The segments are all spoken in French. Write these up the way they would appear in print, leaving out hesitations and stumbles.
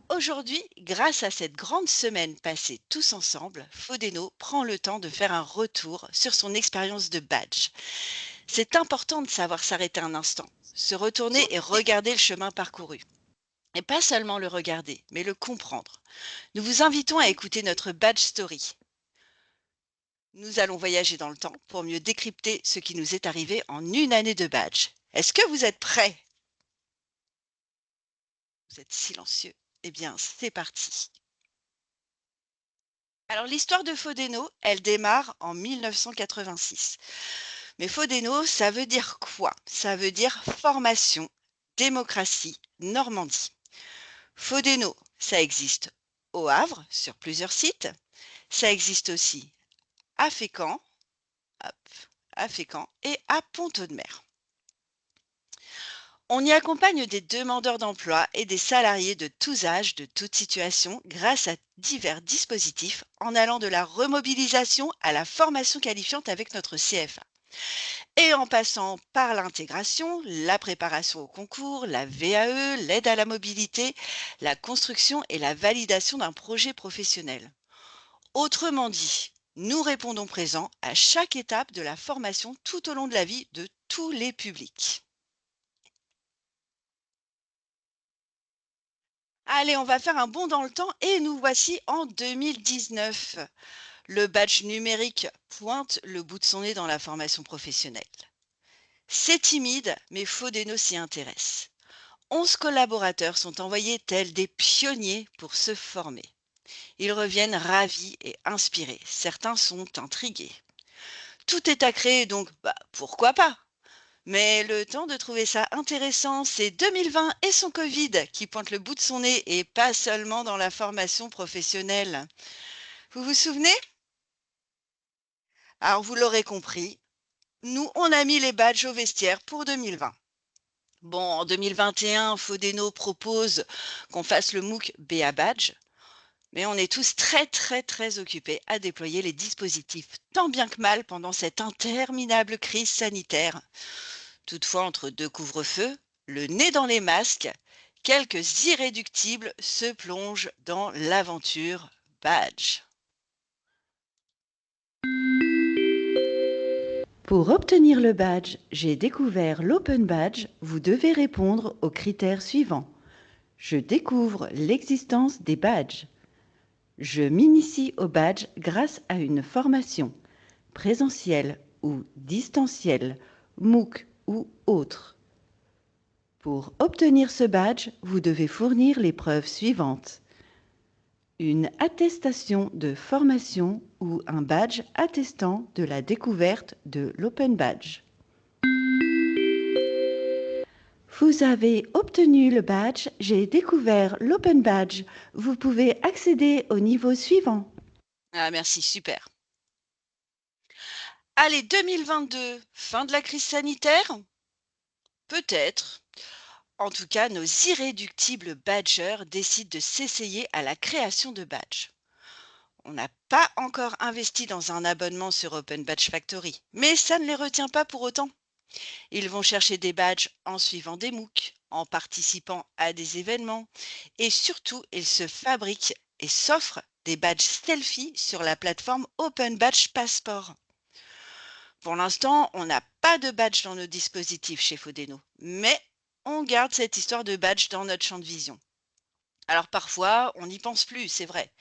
Aujourd'hui, grâce à cette grande semaine passée tous ensemble, Fodeno prend le temps de faire un retour sur son expérience de badge. C'est important de savoir s'arrêter un instant, se retourner et regarder le chemin parcouru. Et pas seulement le regarder, mais le comprendre. Nous vous invitons à écouter notre badge story. Nous allons voyager dans le temps pour mieux décrypter ce qui nous est arrivé en une année de badge. Est-ce que vous êtes prêts? Vous êtes silencieux. Eh bien, c'est parti. Alors l'histoire de Fodeno, elle démarre en 1986. Mais Fodeno, ça veut dire quoi? Ça veut dire formation, démocratie, Normandie. Fodeno, ça existe au Havre, sur plusieurs sites. Ça existe aussi à Fécamp, hop, à Fécamp et à Pont-Audemer. On y accompagne des demandeurs d'emploi et des salariés de tous âges, de toutes situations, grâce à divers dispositifs, en allant de la remobilisation à la formation qualifiante avec notre CFA. Et en passant par l'intégration, la préparation au concours, la VAE, l'aide à la mobilité, la construction et la validation d'un projet professionnel. Autrement dit, nous répondons présent à chaque étape de la formation tout au long de la vie de tous les publics. Allez, on va faire un bond dans le temps et nous voici en 2019. Le badge numérique pointe le bout de son nez dans la formation professionnelle. C'est timide, mais Fodeno s'y intéresse. 11 collaborateurs sont envoyés tels des pionniers pour se former. Ils reviennent ravis et inspirés. Certains sont intrigués. Tout est à créer, donc pourquoi pas? Mais le temps de trouver ça intéressant, c'est 2020 et son Covid qui pointe le bout de son nez et pas seulement dans la formation professionnelle. Vous vous souvenez? Alors vous l'aurez compris, nous on a mis les badges au vestiaire pour 2020. Bon, en 2021, Fodeno propose qu'on fasse le MOOC BA Badge, mais on est tous très occupés à déployer les dispositifs, tant bien que mal pendant cette interminable crise sanitaire. Toutefois, entre deux couvre-feux, le nez dans les masques, quelques irréductibles se plongent dans l'aventure Badge. Pour obtenir le badge J'ai découvert l'Open Badge, vous devez répondre aux critères suivants. Je découvre l'existence des badges. Je m'initie au badge grâce à une formation, présentielle ou distancielle, MOOC ou autre. Pour obtenir ce badge, vous devez fournir les preuves suivantes. Une attestation de formation ou un badge attestant de la découverte de l'Open Badge. Vous avez obtenu le badge J'ai découvert l'Open Badge. Vous pouvez accéder au niveau suivant. Ah merci, super. Allez, 2022, fin de la crise sanitaire? Peut-être. En tout cas, nos irréductibles badgers décident de s'essayer à la création de badges. On n'a pas encore investi dans un abonnement sur Open Badge Factory, mais ça ne les retient pas pour autant. Ils vont chercher des badges en suivant des MOOC, en participant à des événements, et surtout, ils se fabriquent et s'offrent des badges selfie sur la plateforme Open Badge Passport. Pour l'instant, on n'a pas de badge dans nos dispositifs chez Fodeno, mais on garde cette histoire de badge dans notre champ de vision. Alors parfois, on n'y pense plus, c'est vrai.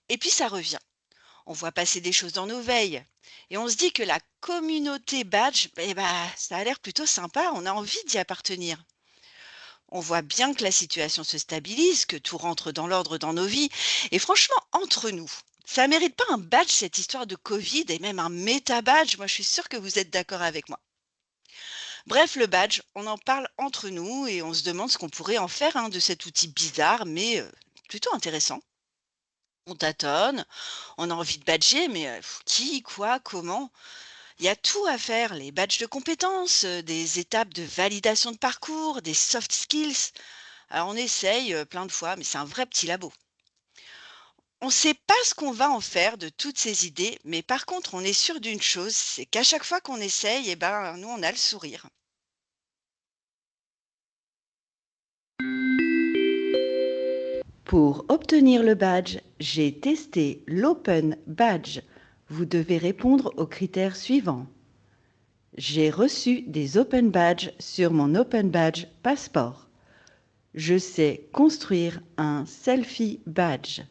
Et puis ça revient. On voit passer des choses dans nos veilles. Et on se dit que la communauté badge, ça a l'air plutôt sympa, on a envie d'y appartenir. On voit bien que la situation se stabilise, que tout rentre dans l'ordre dans nos vies. Et franchement, entre nous, ça mérite pas un badge cette histoire de Covid et même un méta-badge. Moi, je suis sûre que vous êtes d'accord avec moi. Bref, le badge, on en parle entre nous et on se demande ce qu'on pourrait en faire de cet outil bizarre, mais plutôt intéressant. On tâtonne, on a envie de badger, mais qui, quoi, comment? Il y a tout à faire, les badges de compétences, des étapes de validation de parcours, des soft skills. Alors on essaye plein de fois, mais c'est un vrai petit labo. On ne sait pas ce qu'on va en faire de toutes ces idées, mais par contre, on est sûr d'une chose, c'est qu'à chaque fois qu'on essaye, nous, on a le sourire. Pour obtenir le badge, j'ai testé l'Open Badge. Vous devez répondre aux critères suivants. J'ai reçu des Open Badges sur mon Open Badge Passeport. Je sais construire un Selfie Badge.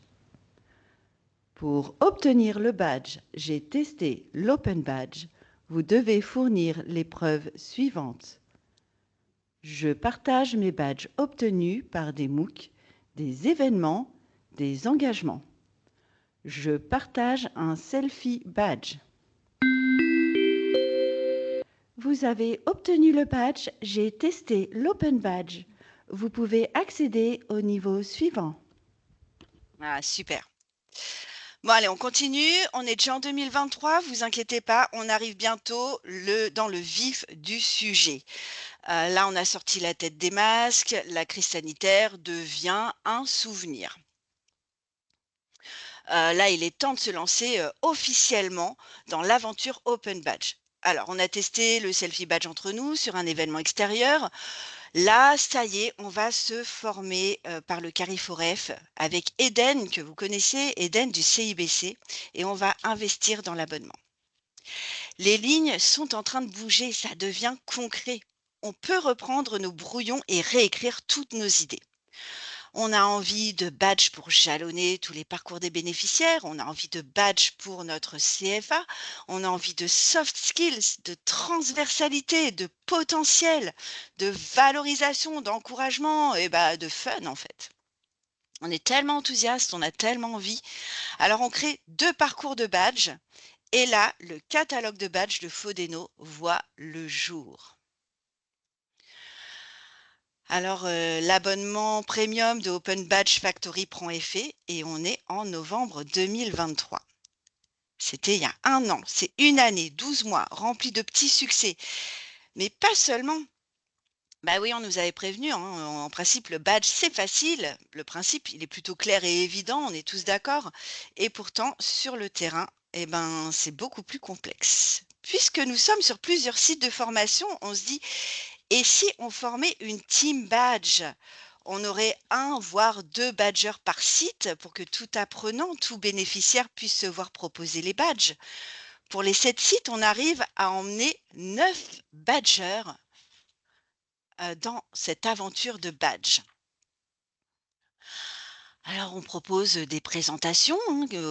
Pour obtenir le badge, j'ai testé l'Open Badge. Vous devez fournir les preuves suivantes. Je partage mes badges obtenus par des MOOC, des événements, des engagements. Je partage un Selfie Badge. Vous avez obtenu le badge, j'ai testé l'Open Badge. Vous pouvez accéder au niveau suivant. Ah, super. Bon, allez, on continue. On est déjà en 2023, vous inquiétez pas, on arrive bientôt dans le vif du sujet. Là, on a sorti la tête des masques, la crise sanitaire devient un souvenir. Là, il est temps de se lancer officiellement dans l'aventure Open Badge. Alors, on a testé le selfie badge entre nous sur un événement extérieur. Là, ça y est, on va se former par le Cariforef avec Eden, que vous connaissez, Eden du CIBC, et on va investir dans l'abonnement. Les lignes sont en train de bouger, ça devient concret. On peut reprendre nos brouillons et réécrire toutes nos idées. On a envie de badges pour jalonner tous les parcours des bénéficiaires, on a envie de badges pour notre CFA, on a envie de soft skills, de transversalité, de potentiel, de valorisation, d'encouragement et de fun en fait. On est tellement enthousiaste, on a tellement envie. Alors on crée 2 parcours de badges et là, le catalogue de badges de Fodeno voit le jour. Alors, l'abonnement premium de Open Badge Factory prend effet et on est en novembre 2023. C'était il y a 1 an, c'est une année, 12 mois, remplis de petits succès. Mais pas seulement. Bah oui, on nous avait prévenu, hein, en principe, le badge, c'est facile. Le principe, il est plutôt clair et évident, on est tous d'accord. Et pourtant, sur le terrain, eh ben, c'est beaucoup plus complexe. Puisque nous sommes sur plusieurs sites de formation, on se dit, et si on formait une team badge? On aurait un, voire 2 badgers par site pour que tout apprenant, tout bénéficiaire puisse se voir proposer les badges. Pour les 7 sites, on arrive à emmener 9 badgers dans cette aventure de badge. Alors, on propose des présentations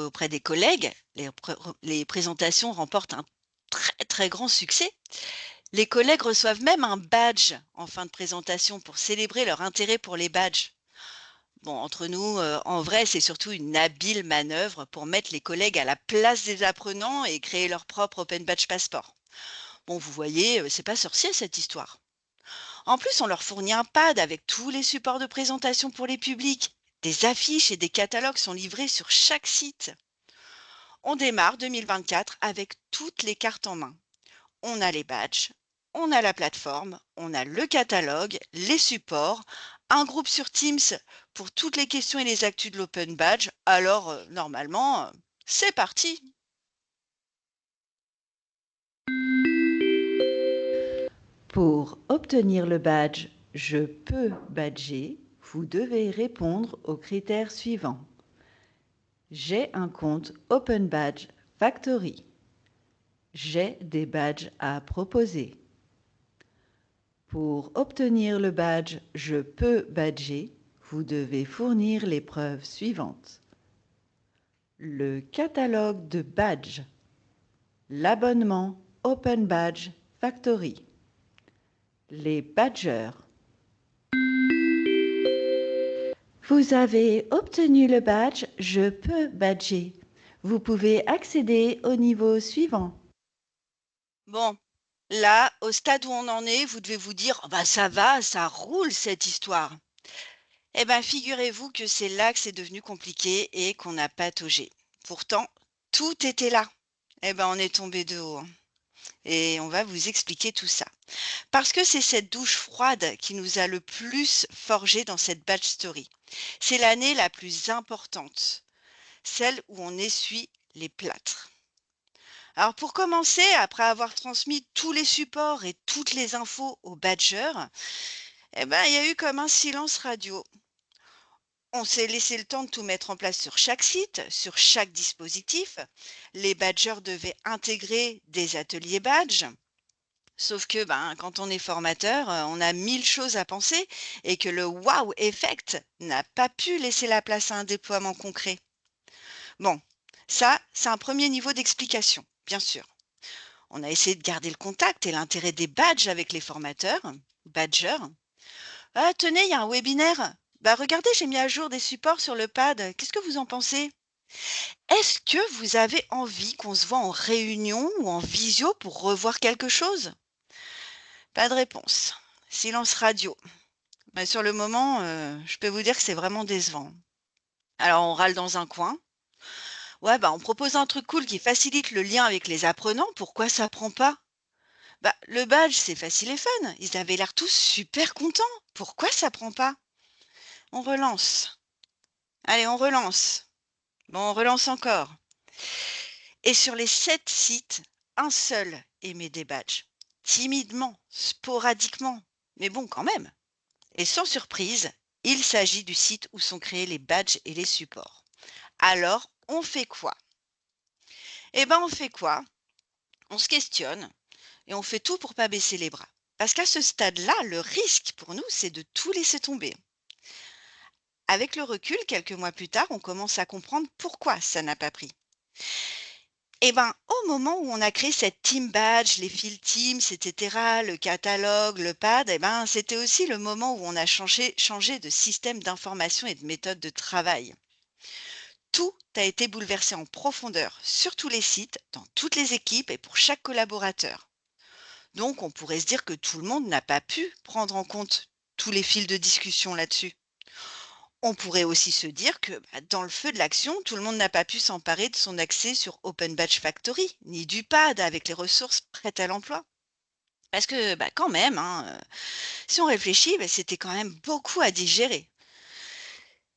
auprès des collègues. Les présentations remportent un très très grand succès. Les collègues reçoivent même un badge en fin de présentation pour célébrer leur intérêt pour les badges. Bon, entre nous, en vrai, c'est surtout une habile manœuvre pour mettre les collègues à la place des apprenants et créer leur propre Open Badge Passport. Bon, vous voyez, c'est pas sorcier cette histoire. En plus, on leur fournit un pad avec tous les supports de présentation pour les publics. Des affiches et des catalogues sont livrés sur chaque site. On démarre 2024 avec toutes les cartes en main. On a les badges, on a la plateforme, on a le catalogue, les supports, un groupe sur Teams pour toutes les questions et les actus de l'Open Badge. Alors, normalement, c'est parti. Pour obtenir le badge Je peux badger, vous devez répondre aux critères suivants. J'ai un compte Open Badge Factory. J'ai des badges à proposer. Pour obtenir le badge Je peux badger, vous devez fournir les preuves suivantes. Le catalogue de badges, l'abonnement Open Badge Factory, les badgers. Vous avez obtenu le badge Je peux badger. Vous pouvez accéder au niveau suivant. Bon, là, au stade où on en est, vous devez vous dire, oh bah ça va, ça roule cette histoire. Eh bien, figurez-vous que c'est là que c'est devenu compliqué et qu'on a pataugé. Pourtant, tout était là. Eh ben, on est tombé de haut, hein. Et on va vous expliquer tout ça. Parce que c'est cette douche froide qui nous a le plus forgé dans cette badge story. C'est l'année la plus importante, celle où on essuie les plâtres. Alors pour commencer, après avoir transmis tous les supports et toutes les infos aux badgers, eh ben, il y a eu comme un silence radio. On s'est laissé le temps de tout mettre en place sur chaque site, sur chaque dispositif. Les badgers devaient intégrer des ateliers badge. Sauf que ben, quand on est formateur, on a mille choses à penser et que le wow effect n'a pas pu laisser la place à un déploiement concret. Bon, ça, c'est un premier niveau d'explication, bien sûr. On a essayé de garder le contact et l'intérêt des badges avec les formateurs, badgers. Ah, tenez, il y a un webinaire. Bah, regardez, j'ai mis à jour des supports sur le pad. Qu'est-ce que vous en pensez? Est-ce que vous avez envie qu'on se voit en réunion ou en visio pour revoir quelque chose? Pas de réponse. Silence radio. Bah, sur le moment, je peux vous dire que c'est vraiment décevant. Alors, on râle dans un coin. Ouais, bah, on propose un truc cool qui facilite le lien avec les apprenants. Pourquoi ça prend pas? Bah, le badge, c'est facile et fun. Ils avaient l'air tous super contents. Pourquoi ça prend pas? On relance. Allez, on relance. Bon, on relance encore. Et sur les 7 sites, un seul émet des badges. Timidement, sporadiquement. Mais bon, quand même. Et sans surprise, il s'agit du site où sont créés les badges et les supports. Alors, on fait quoi? Eh ben, on fait quoi? On se questionne et on fait tout pour pas baisser les bras. Parce qu'à ce stade-là, le risque pour nous, c'est de tout laisser tomber. Avec le recul, quelques mois plus tard, on commence à comprendre pourquoi ça n'a pas pris. Eh ben, au moment où on a créé cette team badge, les field teams, etc., le catalogue, le pad, eh ben, c'était aussi le moment où on a changé de système d'information et de méthode de travail. Tout a été bouleversé en profondeur sur tous les sites, dans toutes les équipes et pour chaque collaborateur. Donc, on pourrait se dire que tout le monde n'a pas pu prendre en compte tous les fils de discussion là-dessus. On pourrait aussi se dire que dans le feu de l'action, tout le monde n'a pas pu s'emparer de son accès sur Open Badge Factory, ni du pad avec les ressources prêtes à l'emploi. Parce que quand même, hein, si on réfléchit, c'était quand même beaucoup à digérer.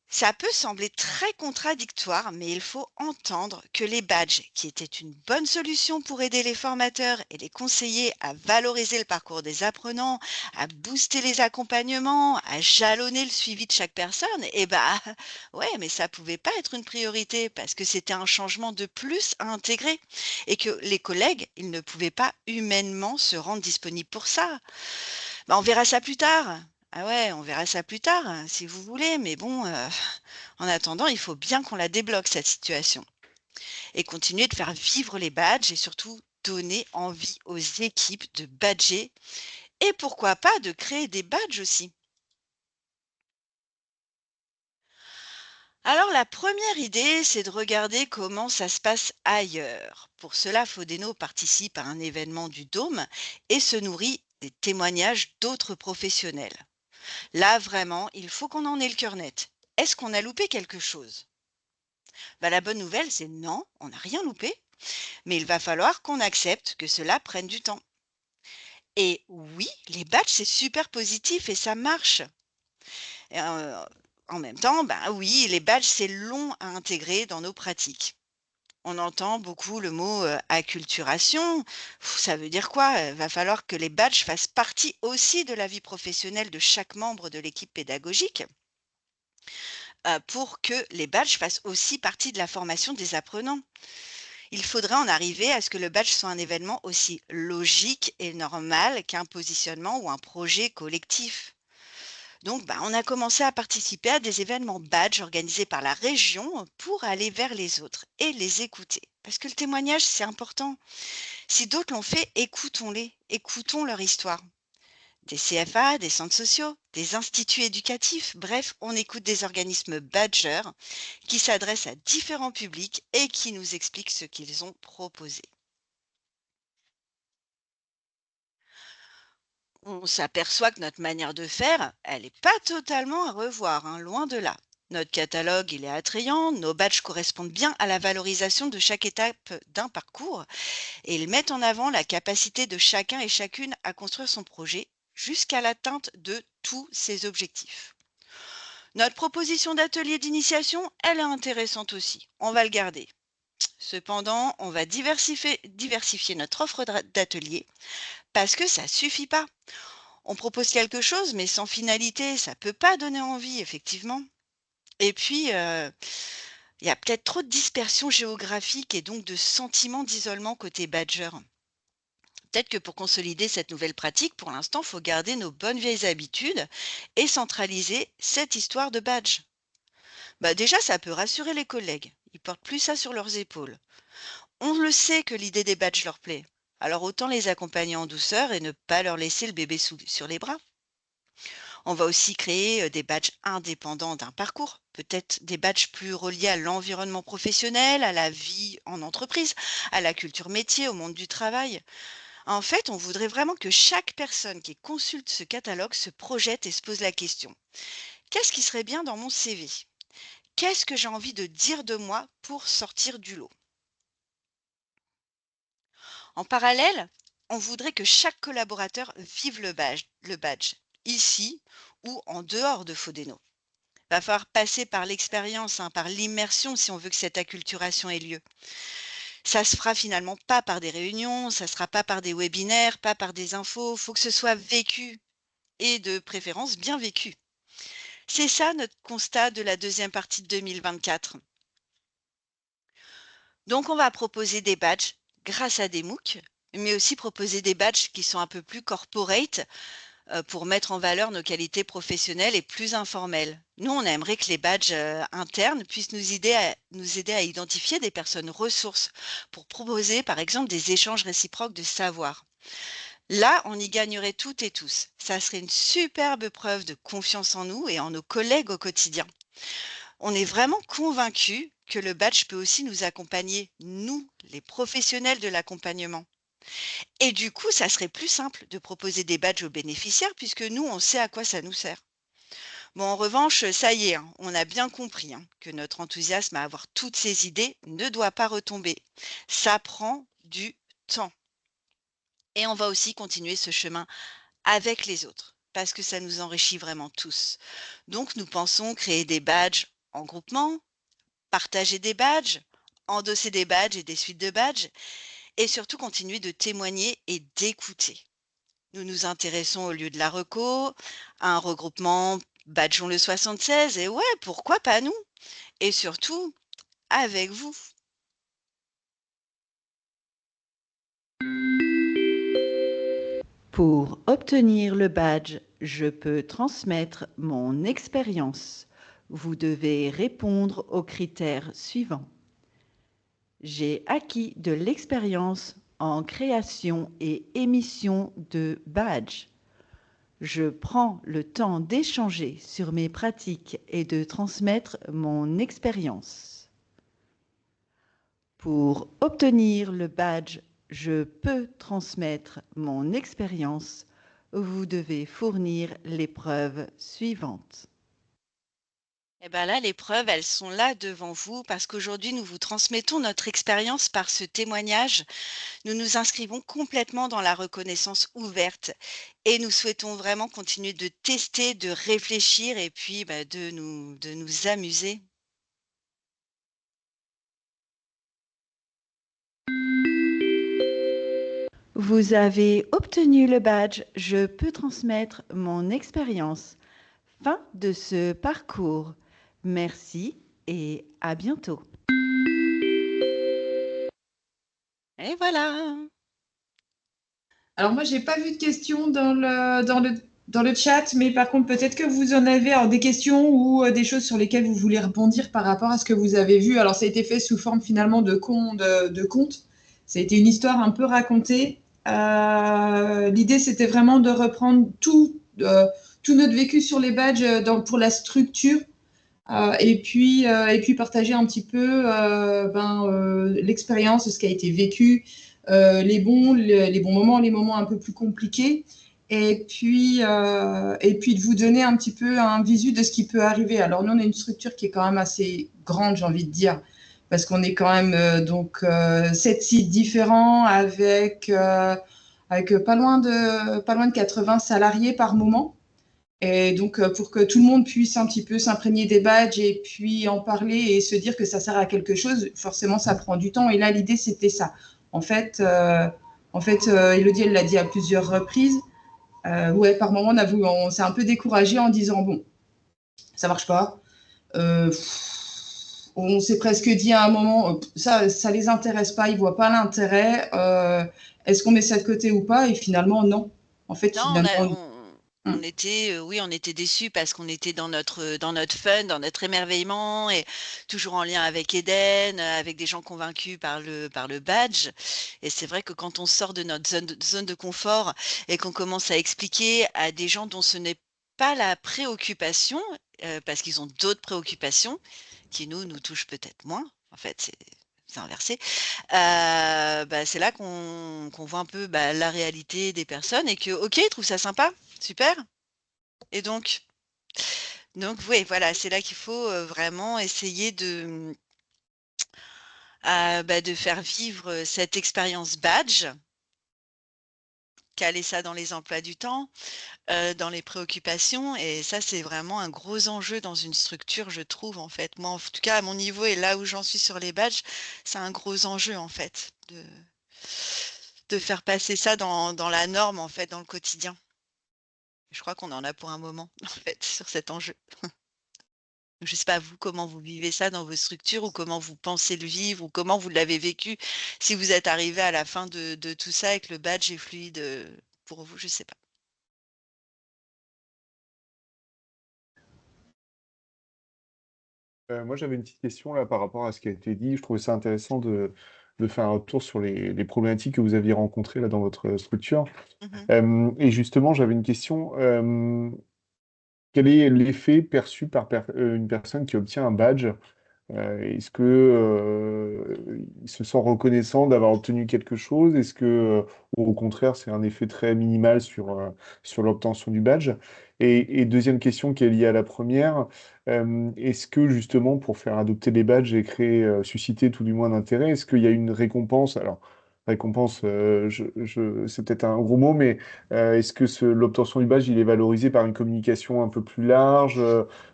Ça peut sembler très contradictoire, mais il faut entendre que les badges, qui étaient une bonne solution pour aider les formateurs et les conseillers à valoriser le parcours des apprenants, à booster les accompagnements, à jalonner le suivi de chaque personne, ouais, mais ça pouvait pas être une priorité parce que c'était un changement de plus à intégrer et que les collègues, ils ne pouvaient pas humainement se rendre disponibles pour ça. On verra ça plus tard. Ah ouais, on verra ça plus tard, si vous voulez, mais bon, en attendant, il faut bien qu'on la débloque, cette situation, et continuer de faire vivre les badges et surtout donner envie aux équipes de badger et pourquoi pas de créer des badges aussi. Alors la première idée, c'est de regarder comment ça se passe ailleurs. Pour cela, Fodeno participe à un événement du Dôme et se nourrit des témoignages d'autres professionnels. Là, vraiment, il faut qu'on en ait le cœur net. Est-ce qu'on a loupé quelque chose? La bonne nouvelle, c'est non, on n'a rien loupé, mais il va falloir qu'on accepte que cela prenne du temps. Et oui, les badges, c'est super positif et ça marche. Et, en même temps, oui, les badges, c'est long à intégrer dans nos pratiques. On entend beaucoup le mot acculturation. Ça veut dire quoi? Va falloir que les badges fassent partie aussi de la vie professionnelle de chaque membre de l'équipe pédagogique, pour que les badges fassent aussi partie de la formation des apprenants. Il faudrait en arriver à ce que le badge soit un événement aussi logique et normal qu'un positionnement ou un projet collectif. Donc, on a commencé à participer à des événements badge organisés par la région pour aller vers les autres et les écouter. Parce que le témoignage, c'est important. Si d'autres l'ont fait, écoutons-les, écoutons leur histoire. Des CFA, des centres sociaux, des instituts éducatifs, bref, on écoute des organismes badgers qui s'adressent à différents publics et qui nous expliquent ce qu'ils ont proposé. On s'aperçoit que notre manière de faire, elle n'est pas totalement à revoir, hein, loin de là. Notre catalogue, il est attrayant, nos badges correspondent bien à la valorisation de chaque étape d'un parcours et ils mettent en avant la capacité de chacun et chacune à construire son projet jusqu'à l'atteinte de tous ses objectifs. Notre proposition d'atelier d'initiation, elle est intéressante aussi. On va le garder. Cependant, on va diversifier notre offre d'atelier parce que ça suffit pas. On propose quelque chose, mais sans finalité, ça peut pas donner envie, effectivement. Et puis, il y a peut-être trop de dispersion géographique et donc de sentiment d'isolement côté badger. Peut-être que pour consolider cette nouvelle pratique, pour l'instant, il faut garder nos bonnes vieilles habitudes et centraliser cette histoire de badge. Bah déjà, ça peut rassurer les collègues. Ils portent plus ça sur leurs épaules. On le sait que l'idée des badges leur plaît. Alors autant les accompagner en douceur et ne pas leur laisser le bébé sur les bras. On va aussi créer des badges indépendants d'un parcours, peut-être des badges plus reliés à l'environnement professionnel, à la vie en entreprise, à la culture métier, au monde du travail. En fait, on voudrait vraiment que chaque personne qui consulte ce catalogue se projette et se pose la question. Qu'est-ce qui serait bien dans mon CV? Qu'est-ce que j'ai envie de dire de moi pour sortir du lot? En parallèle, on voudrait que chaque collaborateur vive le badge, ici ou en dehors de Fodeno. Va falloir passer par l'expérience, hein, par l'immersion si on veut que cette acculturation ait lieu. Ça se fera finalement pas par des réunions, ça sera pas par des webinaires, pas par des infos. Faut que ce soit vécu et de préférence bien vécu. C'est ça notre constat de la deuxième partie de 2024. Donc on va proposer des badges grâce à des MOOC, mais aussi proposer des badges qui sont un peu plus corporate pour mettre en valeur nos qualités professionnelles et plus informelles. Nous, on aimerait que les badges internes puissent nous aider à identifier des personnes ressources pour proposer, par exemple, des échanges réciproques de savoir. Là, on y gagnerait toutes et tous. Ça serait une superbe preuve de confiance en nous et en nos collègues au quotidien. On est vraiment convaincus que le badge peut aussi nous accompagner, nous, les professionnels de l'accompagnement. Et du coup, ça serait plus simple de proposer des badges aux bénéficiaires puisque nous, on sait à quoi ça nous sert. Bon, en revanche, ça y est, hein, on a bien compris que notre enthousiasme à avoir toutes ces idées ne doit pas retomber. Ça prend du temps. Et on va aussi continuer ce chemin avec les autres parce que ça nous enrichit vraiment tous. Donc, nous pensons créer des badges en groupement, partager des badges, endosser des badges et des suites de badges et surtout continuer de témoigner et d'écouter. Nous nous intéressons au lieu de la reco, à un regroupement Badgeons le 76 et ouais, pourquoi pas nous? Et surtout, avec vous. Pour obtenir le badge, je peux transmettre mon expérience. Vous devez répondre aux critères suivants. J'ai acquis de l'expérience en création et émission de badges. Je prends le temps d'échanger sur mes pratiques et de transmettre mon expérience. Pour obtenir le badge, je peux transmettre mon expérience. Vous devez fournir les preuves suivantes. Et bien là, les preuves, elles sont là devant vous parce qu'aujourd'hui, nous vous transmettons notre expérience par ce témoignage. Nous nous inscrivons complètement dans la reconnaissance ouverte et nous souhaitons vraiment continuer de tester, de réfléchir et puis de nous amuser. Vous avez obtenu le badge, je peux transmettre mon expérience. Fin de ce parcours. Merci et à bientôt. Et voilà. Alors moi, j'ai pas vu de questions dans le chat, mais par contre, peut-être que vous en avez alors, des questions ou des choses sur lesquelles vous voulez rebondir par rapport à ce que vous avez vu. Alors, ça a été fait sous forme finalement de conte. Ça a été une histoire un peu racontée. L'idée, c'était vraiment de reprendre tout notre vécu sur les badges pour la structure. Et puis partager un petit peu l'expérience, ce qui a été vécu, les bons moments, les moments un peu plus compliqués, et puis de vous donner un petit peu un visu de ce qui peut arriver. Alors nous, on a une structure qui est quand même assez grande, j'ai envie de dire, parce qu'on est quand même 7 sites différents avec pas loin de 80 salariés par moment. Et donc, pour que tout le monde puisse un petit peu s'imprégner des badges et puis en parler et se dire que ça sert à quelque chose, forcément, ça prend du temps. Et là, l'idée, c'était ça. En fait, Élodie, elle l'a dit à plusieurs reprises. Ouais, par moment, on s'est un peu découragé en disant, bon, ça marche pas. On s'est presque dit à un moment, ça les intéresse pas, ils voient pas l'intérêt. Est-ce qu'on met ça de côté ou pas? Et finalement, non. En fait, Non, finalement, on était, oui, on était déçus parce qu'on était dans notre fun, dans notre émerveillement et toujours en lien avec Eden, avec des gens convaincus par le badge. Et c'est vrai que quand on sort de notre zone de confort et qu'on commence à expliquer à des gens dont ce n'est pas la préoccupation, parce qu'ils ont d'autres préoccupations qui nous touchent peut-être moins. En fait, c'est inversé. Bah, c'est là qu'on voit un peu bah, la réalité des personnes et que, ok, ils trouvent ça sympa, super. Et donc oui, voilà, c'est là qu'il faut vraiment essayer bah, de faire vivre cette expérience badge, caler ça dans les emplois du temps, dans les préoccupations. Et ça, c'est vraiment un gros enjeu dans une structure, je trouve, en fait. Moi, en tout cas, à mon niveau et là où j'en suis sur les badges, c'est un gros enjeu, en fait, de faire passer ça dans la norme, en fait, dans le quotidien. Je crois qu'on en a pour un moment, en fait, sur cet enjeu. Je ne sais pas, vous, comment vous vivez ça dans vos structures ou comment vous pensez le vivre ou comment vous l'avez vécu. Si vous êtes arrivé à la fin de tout ça et que le badge est fluide pour vous, je ne sais pas. Moi, j'avais une petite question là par rapport à ce qui a été dit. Je trouvais ça intéressant de faire un retour sur les problématiques que vous aviez rencontrées là dans votre structure. Mhm. Et justement, j'avais une question. Quel est l'effet perçu par une personne qui obtient un badge? Est-ce que, il se sent reconnaissant d'avoir obtenu quelque chose? Est-ce que, au contraire, c'est un effet très minimal sur l'obtention du badge? Et deuxième question qui est liée à la première, est-ce que justement, pour faire adopter les badges et créer, susciter tout du moins d'intérêt, est-ce qu'il y a une récompense? Alors, récompense, c'est peut-être un gros mot, mais est-ce que l'obtention du badge, il est valorisé par une communication un peu plus large?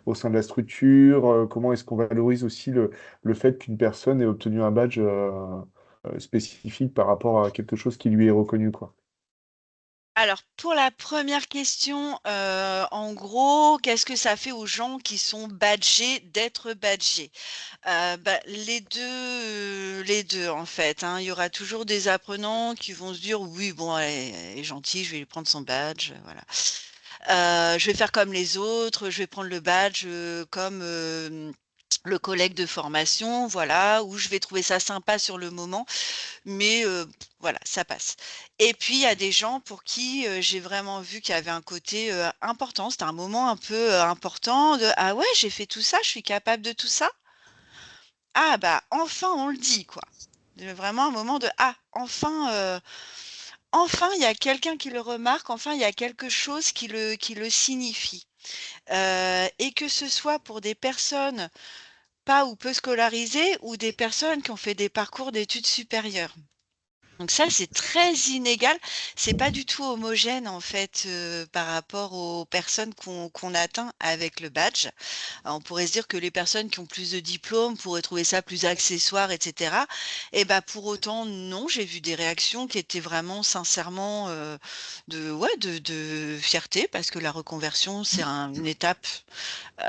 Au sein de la structure? Comment est-ce qu'on valorise aussi le fait qu'une personne ait obtenu un badge spécifique par rapport à quelque chose qui lui est reconnu, quoi. Alors, pour la première question, en gros, qu'est-ce que ça fait aux gens qui sont badgés d'être badgés? Bah, les 2 en fait, hein. Il y aura toujours des apprenants qui vont se dire: «Oui, bon, elle est gentille, je vais lui prendre son badge, voilà. Je vais faire comme les autres, je vais prendre le badge, comme, le collègue de formation, voilà, où je vais trouver ça sympa sur le moment, mais voilà, ça passe». Et puis il y a des gens pour qui, j'ai vraiment vu qu'il y avait un côté, important. C'était un moment un peu, important de: «Ah ouais, j'ai fait tout ça, je suis capable de tout ça? Ah bah, enfin on le dit quoi». Vraiment un moment de: «Ah, enfin il y a quelqu'un qui le remarque, enfin il y a quelque chose qui le signifie». Et que ce soit pour des personnes pas ou peu scolarisées ou des personnes qui ont fait des parcours d'études supérieures. Donc ça, c'est très inégal. C'est pas du tout homogène en fait, par rapport aux personnes qu'on atteint avec le badge. On pourrait se dire que les personnes qui ont plus de diplômes pourraient trouver ça plus accessoire et cetera. Et bah, pour autant non, j'ai vu des réactions qui étaient vraiment sincèrement, de fierté parce que la reconversion, c'est une étape, heu,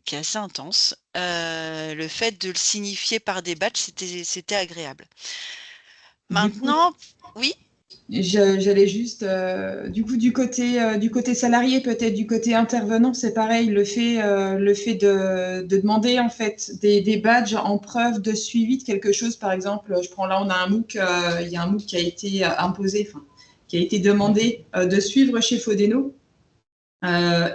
qui est assez intense. Le fait de le signifier par des badges, c'était agréable. du coup, Maintenant oui? j'allais juste, du côté salarié, peut-être du côté intervenant, c'est pareil, le fait de demander en fait des badges en preuve de suivi de quelque chose. Par exemple, je prends là, on a un MOOC, il y a un MOOC qui a été imposé, enfin, qui a été demandé de suivre chez Fodeno.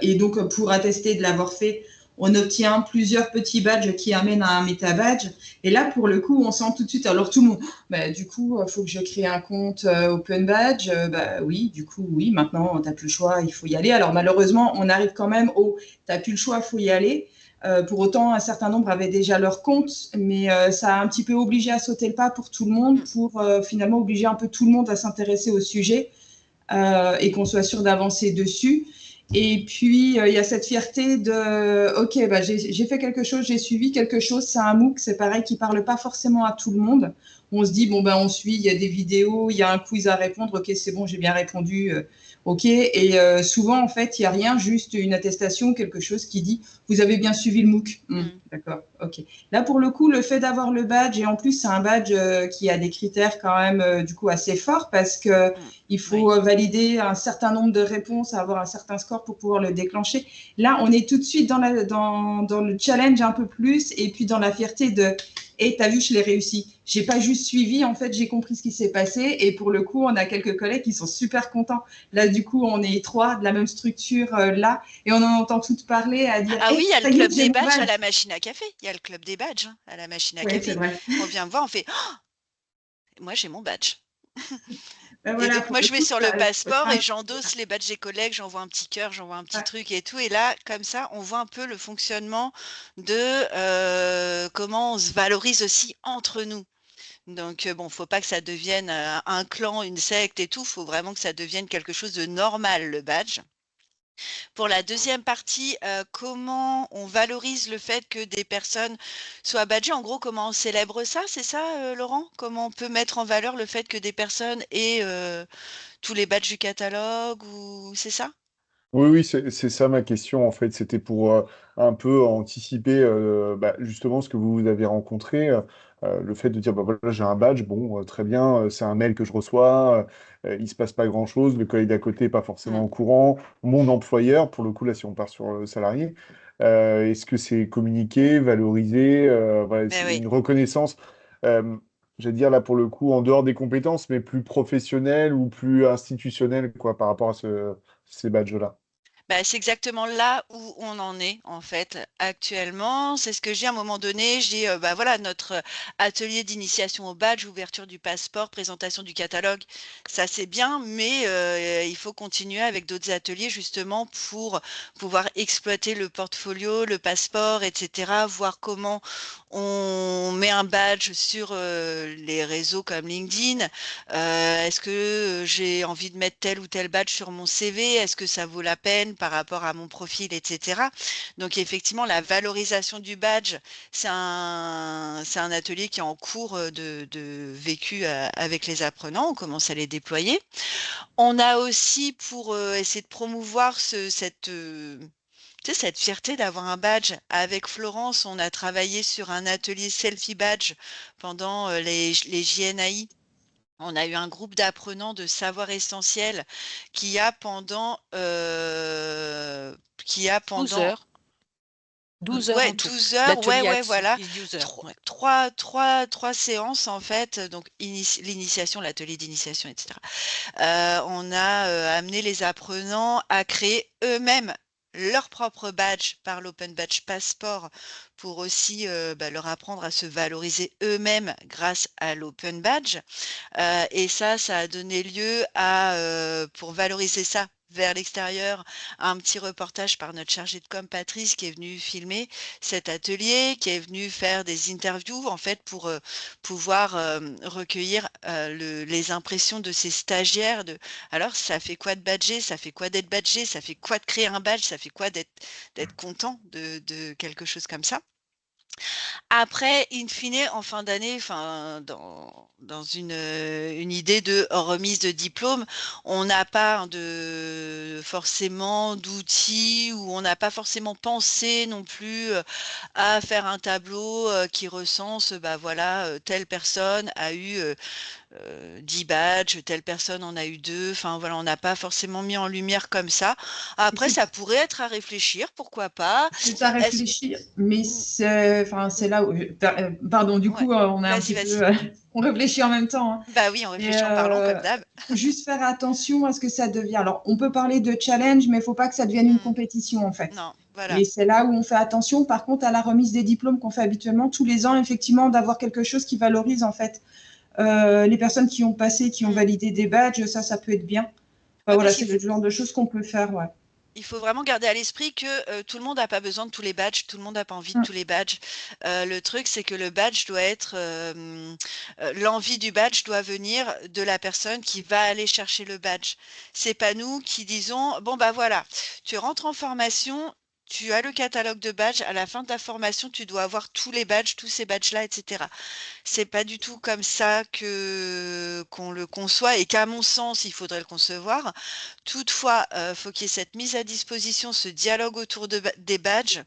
Et donc, pour attester de l'avoir fait, on obtient plusieurs petits badges qui amènent à un méta badge. Et là, pour le coup, on sent tout de suite, alors tout le monde, bah, du coup, il faut que je crée un compte Open Badge. Bah, oui, du coup, oui, maintenant, tu n'as plus le choix, il faut y aller. Alors, malheureusement, on arrive quand même au tu n'as plus le choix, il faut y aller. Pour autant, un certain nombre avaient déjà leur compte, mais ça a un petit peu obligé à sauter le pas pour tout le monde, pour finalement obliger un peu tout le monde à s'intéresser au sujet et qu'on soit sûr d'avancer dessus. Et puis, il y a cette fierté de, OK, bah, j'ai fait quelque chose, j'ai suivi quelque chose, c'est un MOOC, c'est pareil, qui ne parle pas forcément à tout le monde. on se dit, bon, ben, on suit, il y a des vidéos, il y a un quiz à répondre, ok, c'est bon, j'ai bien répondu, ok. Et souvent, en fait, il n'y a rien, juste une attestation, quelque chose qui dit, vous avez bien suivi le MOOC. D'accord, ok. Là, pour le coup, le fait d'avoir le badge, et en plus, c'est un badge qui a des critères quand même, du coup, assez forts, parce que il faut valider un certain nombre de réponses, avoir un certain score pour pouvoir le déclencher. Là, on est tout de suite dans le challenge un peu plus, et puis dans la fierté de et t'as vu, je l'ai réussi. J'ai pas juste suivi, en fait, j'ai compris ce qui s'est passé. Et pour le coup, on a quelques collègues qui sont super contents. Là, du coup, on est 3 de la même structure là, et on en entend toutes parler à dire Ah oui, il y a le ça y est, club j'ai des mon badges à badge. la machine à café. Il y a le club des badges à la machine à Oui, c'est café. vrai. On vient me voir, on fait moi j'ai mon badge. Ben Et voilà, donc pour moi le je mets coup, sur ça, le passeport ça, et j'endosse les badges des collègues, j'envoie un petit cœur, j'envoie un petit ça, truc et tout. Et là, comme ça, on voit un peu le fonctionnement de comment on se valorise aussi entre nous. Donc bon, faut pas que ça devienne un clan, une secte et tout. Faut vraiment que ça devienne quelque chose de normal, le badge. Pour la deuxième partie, comment on valorise le fait que des personnes soient badgées? En gros, comment on célèbre ça? C'est ça, Laurent? Comment on peut mettre en valeur le fait que des personnes aient tous les badges du catalogue ou c'est ça? Oui, oui, c'est ça ma question en fait. C'était pour un peu anticiper justement ce que vous avez rencontré, le fait de dire bah voilà j'ai un badge, bon très bien, c'est un mail que je reçois, il se passe pas grand-chose, le collègue d'à côté est pas forcément Mm. au courant, mon employeur pour le coup là si on part sur le salarié, est-ce que c'est communiqué, valorisé, voilà, Mais c'est oui. une reconnaissance, euh, j'allais dire là pour le coup en dehors des compétences, mais plus professionnelle ou plus institutionnelle quoi par rapport à ces badges-là. Bah, c'est exactement là où on en est en fait actuellement. C'est ce que j'ai à un moment donné. J'ai bah voilà notre atelier d'initiation au badge, ouverture du passeport, présentation du catalogue. Ça c'est bien, mais il faut continuer avec d'autres ateliers justement pour pouvoir exploiter le portfolio, le passeport, etc. Voir comment on met un badge sur les réseaux comme LinkedIn. Est-ce que j'ai envie de mettre tel ou tel badge sur mon CV? Est-ce que ça vaut la peine par rapport à mon profil, etc. Donc effectivement, la valorisation du badge, c'est un atelier qui est en cours de vécu avec les apprenants. On commence à les déployer. On a aussi pour essayer de promouvoir tu sais, cette fierté d'avoir un badge. Avec Florence, on a travaillé sur un atelier selfie badge pendant les JNAI. On a eu un groupe d'apprenants de savoir essentiel qui a pendant, 12 heures. 12 heures ouais, en tout. 12 heures, ouais, L'atelier a ouais, voilà, 12 heures. Ouais. trois séances en fait, donc l'initiation, l'atelier d'initiation, etc. On a amené les apprenants à créer eux-mêmes leur propre badge par l'Open Badge Passport pour aussi leur apprendre à se valoriser eux-mêmes grâce à l'Open Badge. Et ça a donné lieu à, pour valoriser ça vers l'extérieur, un petit reportage par notre chargée de com, Patrice, qui est venue filmer cet atelier, qui est venue faire des interviews, en fait, pour pouvoir recueillir les impressions de ces stagiaires. Alors, ça fait quoi de badger? Ça fait quoi d'être badgé? Ça fait quoi de créer un badge? Ça fait quoi d'être content de quelque chose comme ça? Après, in fine, en fin d'année, enfin, dans une idée de remise de diplôme, on n'a pas forcément d'outils ou on n'a pas forcément pensé non plus à faire un tableau qui recense, bah voilà, telle personne a eu 10 badges, telle personne en a eu 2. Enfin voilà, on n'a pas forcément mis en lumière comme ça. Après, ça pourrait être à réfléchir, pourquoi pas. C'est à Est-ce... réfléchir, mais Mm, c'est mm, là où. Pardon, du ouais, coup, on est un vas-y, petit vas-y. peu. On réfléchit en même temps, hein. Bah oui, on Et réfléchit en parlant comme d'hab. faut juste faire attention à ce que ça devient. Alors, on peut parler de challenge, mais il ne faut pas que ça devienne une Hmm, compétition, en fait. non, voilà. Et c'est là où on fait attention. Par contre, à la remise des diplômes qu'on fait habituellement tous les ans, effectivement, d'avoir quelque chose qui valorise, en fait, les personnes qui ont passé, qui ont Hmm. validé des badges, ça peut être bien. Enfin, Ouais, voilà, parce c'est le genre de choses qu'on peut faire, ouais. il faut vraiment garder à l'esprit que tout le monde n'a pas besoin de tous les badges, tout le monde n'a pas envie de Mm. tous les badges. Le truc, c'est que le badge doit être, l'envie du badge doit venir de la personne qui va aller chercher le badge. C'est pas nous qui disons, bon bah voilà, tu rentres en formation, tu as le catalogue de badges, à la fin de ta formation, tu dois avoir tous les badges, tous ces badges-là, etc. C'est pas du tout comme ça qu'on le conçoit et qu'à mon sens, il faudrait le concevoir. Toutefois, faut qu'il y ait cette mise à disposition, ce dialogue autour des badges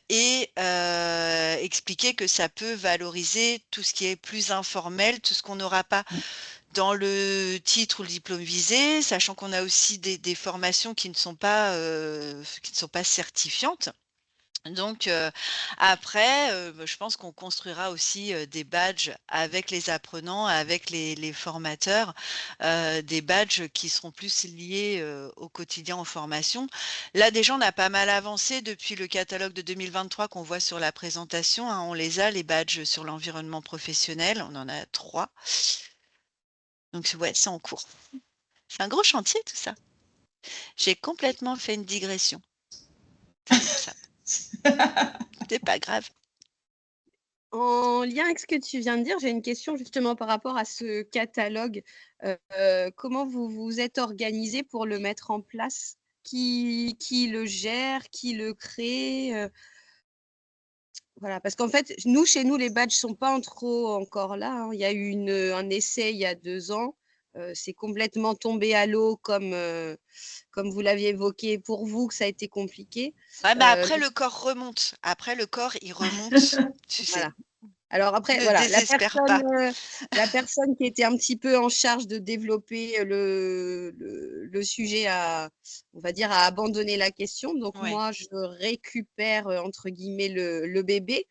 et expliquer que ça peut valoriser tout ce qui est plus informel, tout ce qu'on n'aura pas dans le titre ou le diplôme visé, sachant qu'on a aussi des formations qui ne sont pas certifiantes. Donc après, je pense qu'on construira aussi des badges avec les apprenants, avec les formateurs, des badges qui seront plus liés au quotidien en formation. Là, déjà, on a pas mal avancé depuis le catalogue de 2023 qu'on voit sur la présentation, hein. On les a, les badges sur l'environnement professionnel. On en a 3. Donc ouais, c'est en cours. C'est un gros chantier tout ça. J'ai complètement fait une digression. C'est comme ça. C'est pas grave. En lien avec ce que tu viens de dire, j'ai une question justement par rapport à ce catalogue. Comment vous vous êtes organisé pour le mettre en place? Qui le gère? Qui le crée? Voilà, parce qu'en fait, chez nous, les badges sont pas trop encore là, hein. Il y a eu un essai il y a 2 ans. C'est complètement tombé à l'eau comme vous l'aviez évoqué pour vous, que ça a été compliqué. Ouais, mais après le corps remonte. Après le corps, il remonte, tu sais. Voilà. Alors après, Ne voilà, désespère pas. la personne qui était un petit peu en charge de développer le sujet on va dire, a abandonné la question. Donc Ouais. moi, je récupère entre guillemets le bébé.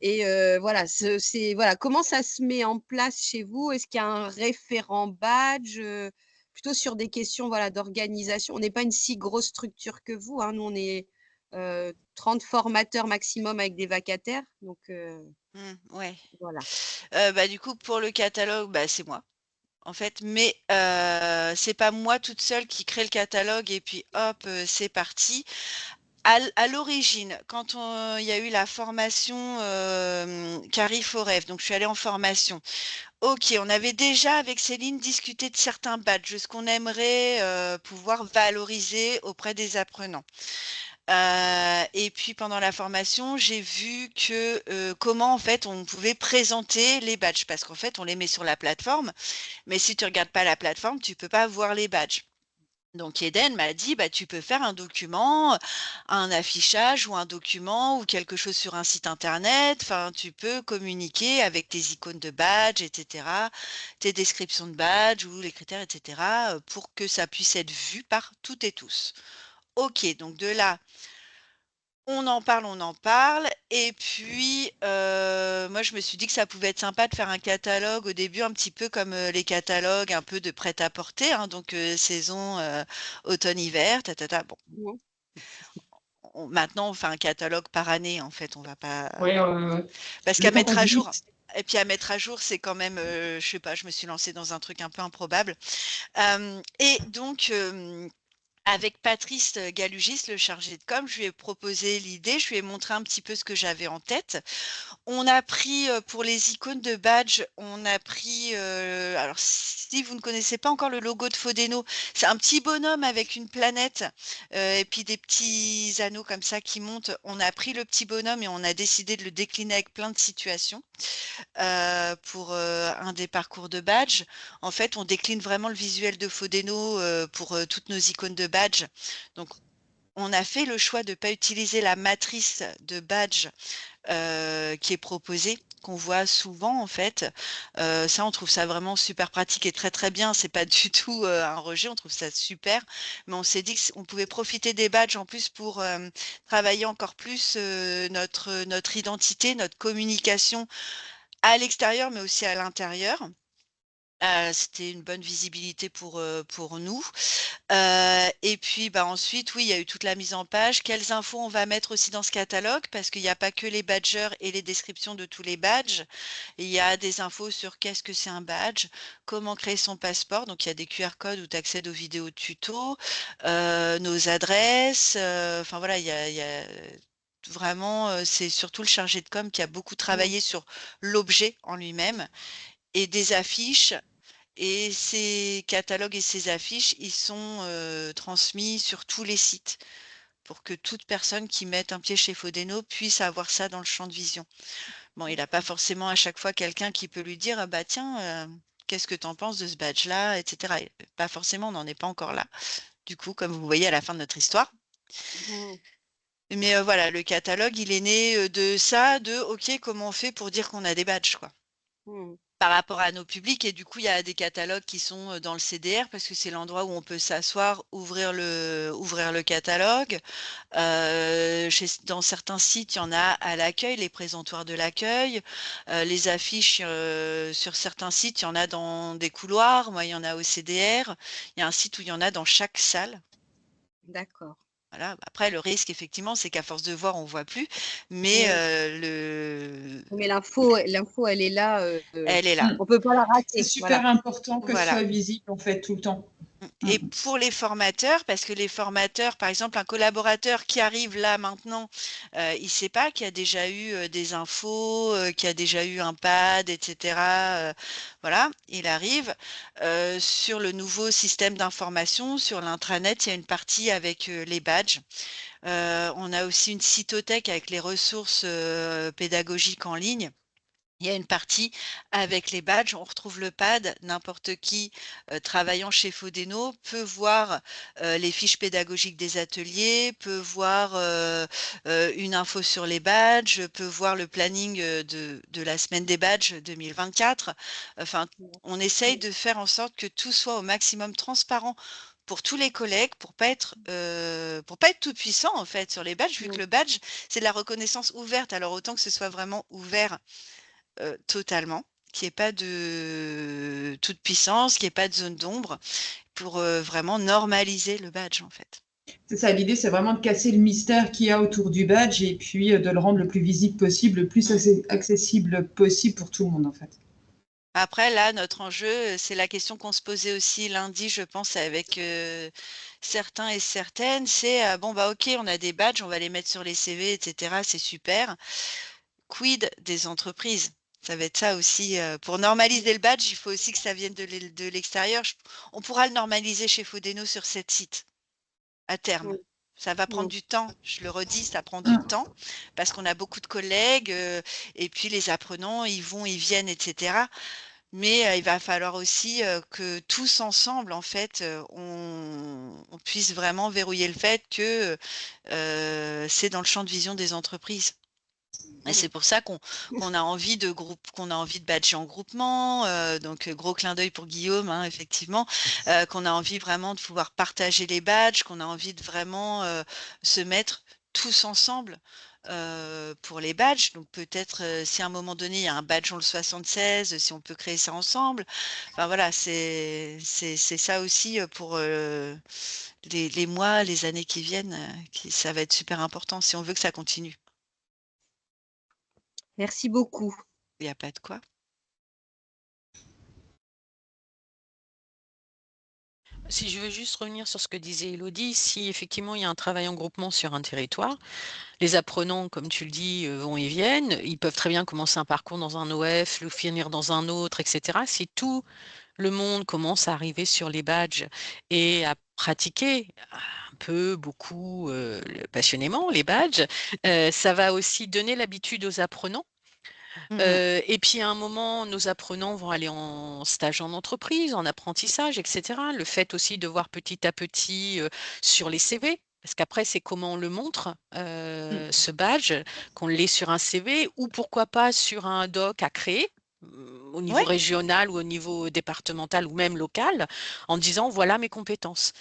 Et voilà, voilà, comment ça se met en place chez vous? Est-ce qu'il y a un référent badge? Plutôt sur des questions, voilà, d'organisation. On n'est pas une si grosse structure que vous, hein. Nous, on est 30 formateurs maximum avec des vacataires. Donc Ouais. voilà. Du coup, pour le catalogue, c'est moi, en fait. Mais c'est pas moi toute seule qui crée le catalogue et puis hop, c'est parti. À l'origine, quand il y a eu la formation Carif au rêve, donc je suis allée en formation. Ok, on avait déjà avec Céline discuté de certains badges, ce qu'on aimerait pouvoir valoriser auprès des apprenants. Et puis pendant la formation, j'ai vu que comment en fait on pouvait présenter les badges, parce qu'en fait on les met sur la plateforme, mais si tu regardes pas la plateforme, tu peux pas voir les badges. Donc Eden m'a dit, tu peux faire un document, un affichage ou un document ou quelque chose sur un site internet. Enfin, tu peux communiquer avec tes icônes de badge, etc., tes descriptions de badge ou les critères, etc., pour que ça puisse être vu par toutes et tous. Ok, donc de là, on en parle. Et puis, moi, je me suis dit que ça pouvait être sympa de faire un catalogue au début, un petit peu comme les catalogues un peu de prêt-à-porter, hein, donc saison automne-hiver, tatata. Bon, Non. maintenant, on fait un catalogue par année, en fait. On va pas. Ouais, Parce le qu'à temps mettre passe à jour. vite. Et puis à mettre à jour, c'est quand même, je sais pas, je me suis lancée dans un truc un peu improbable. Et donc, avec Patrice Galugis, le chargé de com, je lui ai proposé l'idée, je lui ai montré un petit peu ce que j'avais en tête. On a pris pour les icônes de badge, on a pris, alors si vous ne connaissez pas encore le logo de Fodeno, c'est un petit bonhomme avec une planète et puis des petits anneaux comme ça qui montent. On a pris le petit bonhomme et on a décidé de le décliner avec plein de situations pour un des parcours de badge. En fait, on décline vraiment le visuel de Fodeno pour toutes nos icônes de badge. Donc, on a fait le choix de ne pas utiliser la matrice de badge qui est proposée, qu'on voit souvent en fait. Ça, on trouve ça vraiment super pratique et très très bien. C'est pas du tout un rejet, on trouve ça super. Mais on s'est dit qu'on pouvait profiter des badges en plus pour travailler encore plus notre identité, notre communication à l'extérieur, mais aussi à l'intérieur. C'était une bonne visibilité pour nous. Et puis ensuite, oui, il y a eu toute la mise en page. Quelles infos on va mettre aussi dans ce catalogue? Parce qu'il n'y a pas que les badgers et les descriptions de tous les badges. Il y a des infos sur qu'est-ce que c'est un badge, comment créer son passeport. Donc il y a des QR codes où tu accèdes aux vidéos tuto, nos adresses. Enfin voilà, il y a vraiment, c'est surtout le chargé de com qui a beaucoup travaillé sur l'objet en lui-même et des affiches. Et ces catalogues et ces affiches, ils sont transmis sur tous les sites pour que toute personne qui mette un pied chez Fodeno puisse avoir ça dans le champ de vision. Bon, il n'a pas forcément à chaque fois quelqu'un qui peut lui dire ah bah tiens, qu'est-ce que tu en penses de ce badge-là, etc. Pas forcément, on n'en est pas encore là. Du coup, comme vous voyez à la fin de notre histoire. Mmh. Mais voilà, le catalogue, il est né de ça, de OK, comment on fait pour dire qu'on a des badges, quoi. Mmh. Par rapport à nos publics. Et du coup, il y a des catalogues qui sont dans le CDR parce que c'est l'endroit où on peut s'asseoir, ouvrir le catalogue. Dans certains sites, il y en a à l'accueil, les présentoirs de l'accueil. Les affiches, sur certains sites, il y en a dans des couloirs. Moi, il y en a au CDR. Il y a un site où il y en a dans chaque salle. D'accord. Voilà. Après, le risque, effectivement, c'est qu'à force de voir, on ne voit plus. Mais Mais l'info, elle est là, elle est là. on peut pas la C'est rater. super Voilà. important que ce Voilà. soit visible en fait tout le temps. Et pour les formateurs, parce que les formateurs, par exemple, un collaborateur qui arrive là maintenant, il ne sait pas qu'il y a déjà eu des infos, qu'il y a déjà eu un pad, etc. Voilà, il arrive sur le nouveau système d'information, sur l'intranet, il y a une partie avec les badges. On a aussi une cytothèque avec les ressources pédagogiques en ligne. Il y a une partie avec les badges, on retrouve le pad. N'importe qui travaillant chez Fodeno peut voir les fiches pédagogiques des ateliers, peut voir une info sur les badges, peut voir le planning de la semaine des badges 2024. Enfin, on essaye de faire en sorte que tout soit au maximum transparent pour tous les collègues, pour pas être tout puissant en fait sur les badges, vu que le badge c'est de la reconnaissance ouverte. Alors autant que ce soit vraiment ouvert totalement, qu'il n'y ait pas de toute puissance, qu'il n'y ait pas de zone d'ombre, pour vraiment normaliser le badge en fait. C'est ça, l'idée, c'est vraiment de casser le mystère qu'il y a autour du badge et puis de le rendre le plus visible possible, le plus accessible possible pour tout le monde en fait. Après, là, notre enjeu, c'est la question qu'on se posait aussi lundi, je pense, avec certains et certaines, c'est bon, bah ok, on a des badges, on va les mettre sur les CV, etc. C'est super. Quid des entreprises? Ça va être ça aussi. Pour normaliser le badge, il faut aussi que ça vienne de l'extérieur. On pourra le normaliser chez Fodeno sur 7 sites à terme. Ça va prendre du temps, je le redis, ça prend du temps parce qu'on a beaucoup de collègues et puis les apprenants, ils vont, ils viennent, etc. Mais il va falloir aussi que tous ensemble, en fait, on puisse vraiment verrouiller le fait que c'est dans le champ de vision des entreprises. Et c'est pour ça qu'on a envie de qu'on a envie de badger en groupement. Donc gros clin d'œil pour Guillaume, hein, effectivement, qu'on a envie vraiment de pouvoir partager les badges, qu'on a envie de vraiment se mettre tous ensemble pour les badges. Donc peut-être si à un moment donné il y a un badge on le 76, si on peut créer ça ensemble. Enfin voilà, c'est ça aussi pour les mois, les années qui viennent, ça va être super important si on veut que ça continue. Merci beaucoup. Il n'y a pas de quoi. Si je veux juste revenir sur ce que disait Élodie, si effectivement il y a un travail en groupement sur un territoire, les apprenants, comme tu le dis, vont et viennent. Ils peuvent très bien commencer un parcours dans un OF, le finir dans un autre, etc. Si tout le monde commence à arriver sur les badges et à pratiquer un peu, beaucoup, passionnément les badges, ça va aussi donner l'habitude aux apprenants. Et puis à un moment, nos apprenants vont aller en stage en entreprise, en apprentissage, etc. Le fait aussi de voir petit à petit sur les CV, parce qu'après, c'est comment on le montre, ce badge, qu'on l'ait sur un CV ou pourquoi pas sur un doc à créer au niveau Ouais. régional ou au niveau départemental ou même local, en disant voilà mes compétences.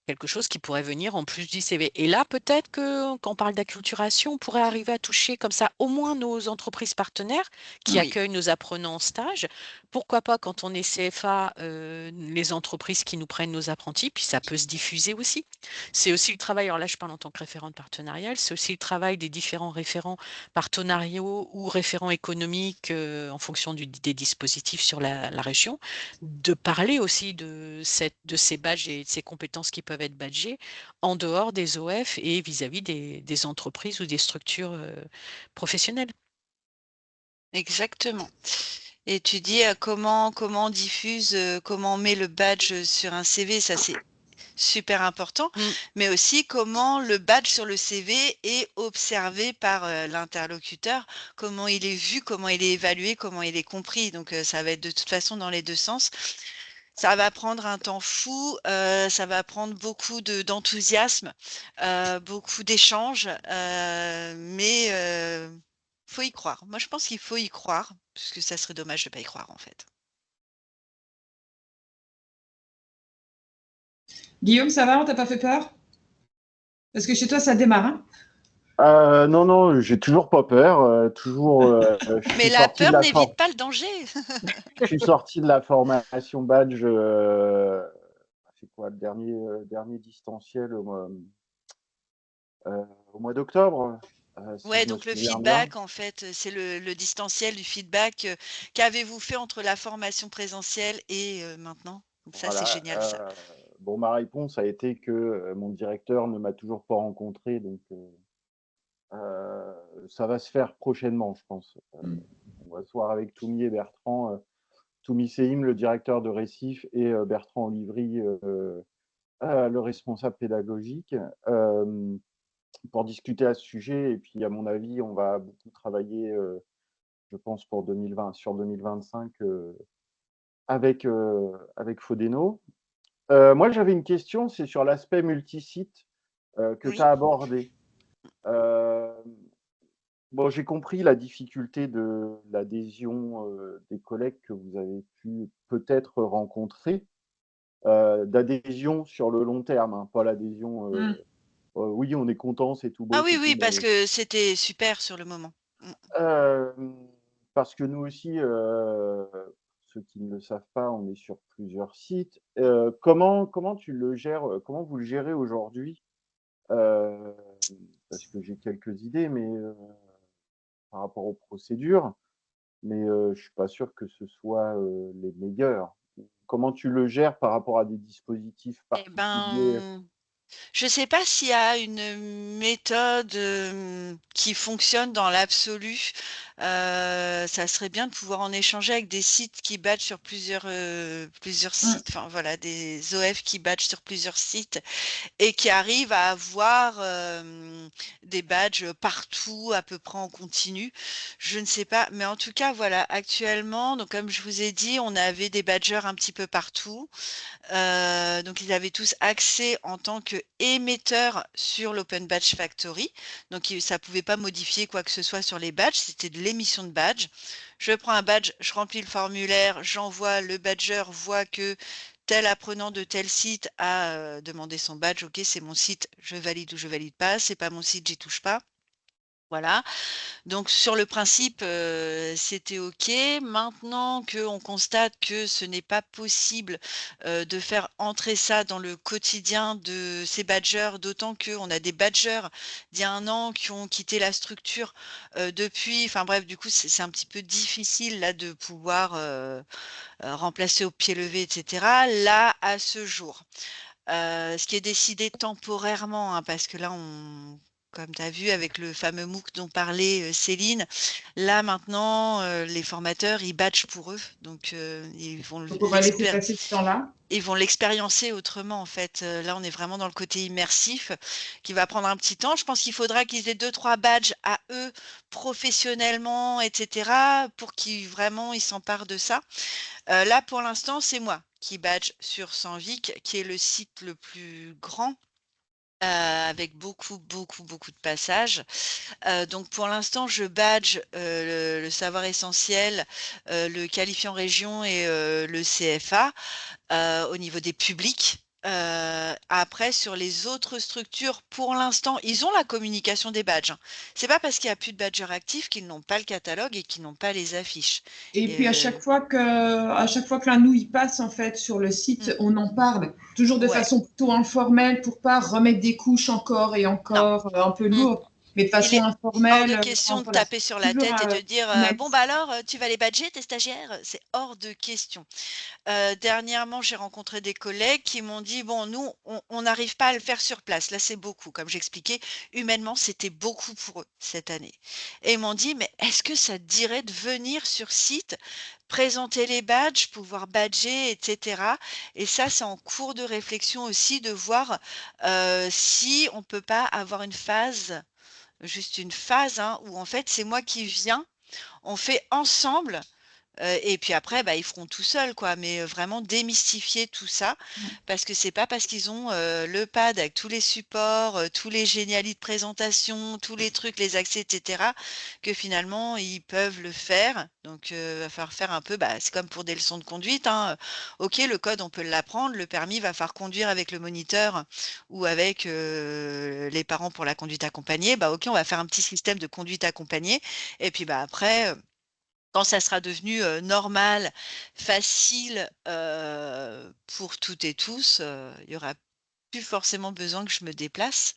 Quelque chose qui pourrait venir en plus du CV. Et là, peut-être que quand on parle d'acculturation, on pourrait arriver à toucher comme ça au moins nos entreprises partenaires qui Oui. accueillent nos apprenants en stage. Pourquoi pas quand on est CFA, les entreprises qui nous prennent nos apprentis, puis ça peut se diffuser aussi. C'est aussi le travail, alors là je parle en tant que référente partenariale, c'est aussi le travail des différents référents partenariaux ou référents économiques en fonction des dispositifs sur la région, de parler aussi de ces badges et de ces compétences qui peuvent être badgées en dehors des OF et vis-à-vis des entreprises ou des structures professionnelles. Exactement. Et tu dis comment on diffuse, comment on met le badge sur un CV, ça c'est super important, Mm. mais aussi comment le badge sur le CV est observé par l'interlocuteur, comment il est vu, comment il est évalué, comment il est compris. Donc ça va être de toute façon dans les deux sens. Ça va prendre un temps fou, ça va prendre beaucoup d'enthousiasme, beaucoup d'échanges, mais faut y croire. Moi, je pense qu'il faut y croire, parce que ça serait dommage de pas y croire, en fait. Guillaume, ça va? On t'a pas fait peur? Parce que chez toi, ça démarre, hein? Non, non, j'ai toujours pas peur. Toujours, je Mais suis la sorti de peur la n'évite pas le danger. je suis sorti de la formation badge. C'est quoi le dernier distanciel au mois d'octobre, si Ouais, je me donc le souviens bien. feedback, en fait, c'est le distanciel du feedback. Qu'avez-vous fait entre la formation présentielle et maintenant? Donc ça, c'est Voilà. génial, ça. Bon, ma réponse a été que mon directeur ne m'a toujours pas rencontré, donc ça va se faire prochainement, je pense. On va se voir avec Toumi et Bertrand. Toumi Sehim, le directeur de Récif, et Bertrand Olivry, le responsable pédagogique, pour discuter à ce sujet. Et puis, à mon avis, on va beaucoup travailler, je pense, pour 2020, sur 2025 avec Fodeno. Moi, j'avais une question, c'est sur l'aspect multisite que tu Oui. as abordé. Bon, j'ai compris la difficulté de l'adhésion des collègues que vous avez pu peut-être rencontrer, d'adhésion sur le long terme, hein, pas l'adhésion. Oui, on est content, c'est tout Ah beau, oui, c'est tout, oui, parce mais que c'était super sur le moment. Mm. euh, parce que nous aussi, ceux qui ne le savent pas, on est sur plusieurs sites. Comment tu le gères, comment vous le gérez aujourd'hui? Euh, Parce que j'ai quelques idées, mais par rapport aux procédures, mais je suis pas sûr que ce soit les meilleurs. Comment tu le gères par rapport à des dispositifs Eh particuliers? ben, je ne sais pas s'il y a une méthode qui fonctionne dans l'absolu. Ça serait bien de pouvoir en échanger avec des sites qui badgent sur plusieurs sites. Enfin voilà, des OF qui badgent sur plusieurs sites et qui arrivent à avoir des badges partout, à peu près en continu. Je ne sais pas, mais en tout cas, voilà, actuellement, donc comme je vous ai dit, on avait des badgeurs un petit peu partout. Donc ils avaient tous accès en tant qu'émetteurs sur l'Open Badge Factory. Donc ça pouvait pas modifier quoi que ce soit sur les badges, c'était de l'émission de badge. Je prends un badge, je remplis le formulaire, j'envoie, le badger voit que tel apprenant de tel site a demandé son badge. Ok, c'est mon site, je valide ou je valide pas. C'est pas mon site, j'y touche pas. Voilà. Donc sur le principe, c'était OK. Maintenant qu'on constate que ce n'est pas possible, de faire entrer ça dans le quotidien de ces badgers, d'autant qu'on a des badgers d'il y a 1 an qui ont quitté la structure, depuis. Enfin bref, du coup, c'est un petit peu difficile là de pouvoir, remplacer au pied levé et cetera. Là, à ce jour, ce qui est décidé temporairement, hein, parce que là, comme tu as vu avec le fameux MOOC dont parlait Céline, là maintenant, les formateurs, ils badgent pour eux. Donc, Donc, on va laisser passer ce temps-là. ils vont l'expériencer autrement, en fait. Là, on est vraiment dans le côté immersif qui va prendre un petit temps. Je pense qu'il faudra qu'ils aient 2-3 badges à eux professionnellement, etc., pour qu'ils vraiment ils s'emparent de ça. Là, pour l'instant, c'est moi qui badge sur Sanvic, qui est le site le plus grand, avec beaucoup, beaucoup, beaucoup de passages. Donc pour l'instant, je badge le savoir essentiel, le qualifiant région et le CFA au niveau des publics. Après, sur les autres structures, pour l'instant, ils ont la communication des badges, hein. C'est pas parce qu'il n'y a plus de badgers actifs qu'ils n'ont pas le catalogue et qu'ils n'ont pas les affiches. Et Et, puis à chaque fois que l'un nous y passe en fait sur le site, on en parle toujours de ouais, façon plutôt informelle pour pas remettre des couches encore et non. encore un peu Mm. lourdes. mais de Il façon est hors de informelle. question de Voilà, taper sur la toujours tête et de dire bon honnête. bah alors tu vas les badger tes stagiaires, c'est hors de question. Dernièrement, j'ai rencontré des collègues qui m'ont dit bon nous on n'arrive pas à le faire sur place. Là c'est beaucoup, comme j'expliquais, humainement c'était beaucoup pour eux cette année. Et ils m'ont dit mais est-ce que ça te dirait de venir sur site, présenter les badges, pouvoir badger, etc. Et ça c'est en cours de réflexion aussi de voir si on peut pas avoir une phase juste une phase, hein, où en fait, c'est moi qui viens, on fait ensemble, et puis après, bah, ils feront tout seuls, quoi. Mais vraiment démystifier tout ça, parce que c'est pas parce qu'ils ont le pad avec tous les supports, tous les génialis de présentation, tous les trucs, les accès, etc., que finalement ils peuvent le faire. Donc, va falloir faire un peu, bah, c'est comme pour des leçons de conduite, hein. Ok, le code, on peut l'apprendre, le permis, va falloir conduire avec le moniteur ou avec les parents pour la conduite accompagnée. Bah, ok, on va faire un petit système de conduite accompagnée. Et puis, bah, après, quand ça sera devenu normal, facile pour toutes et tous, il y aura plus forcément besoin que je me déplace.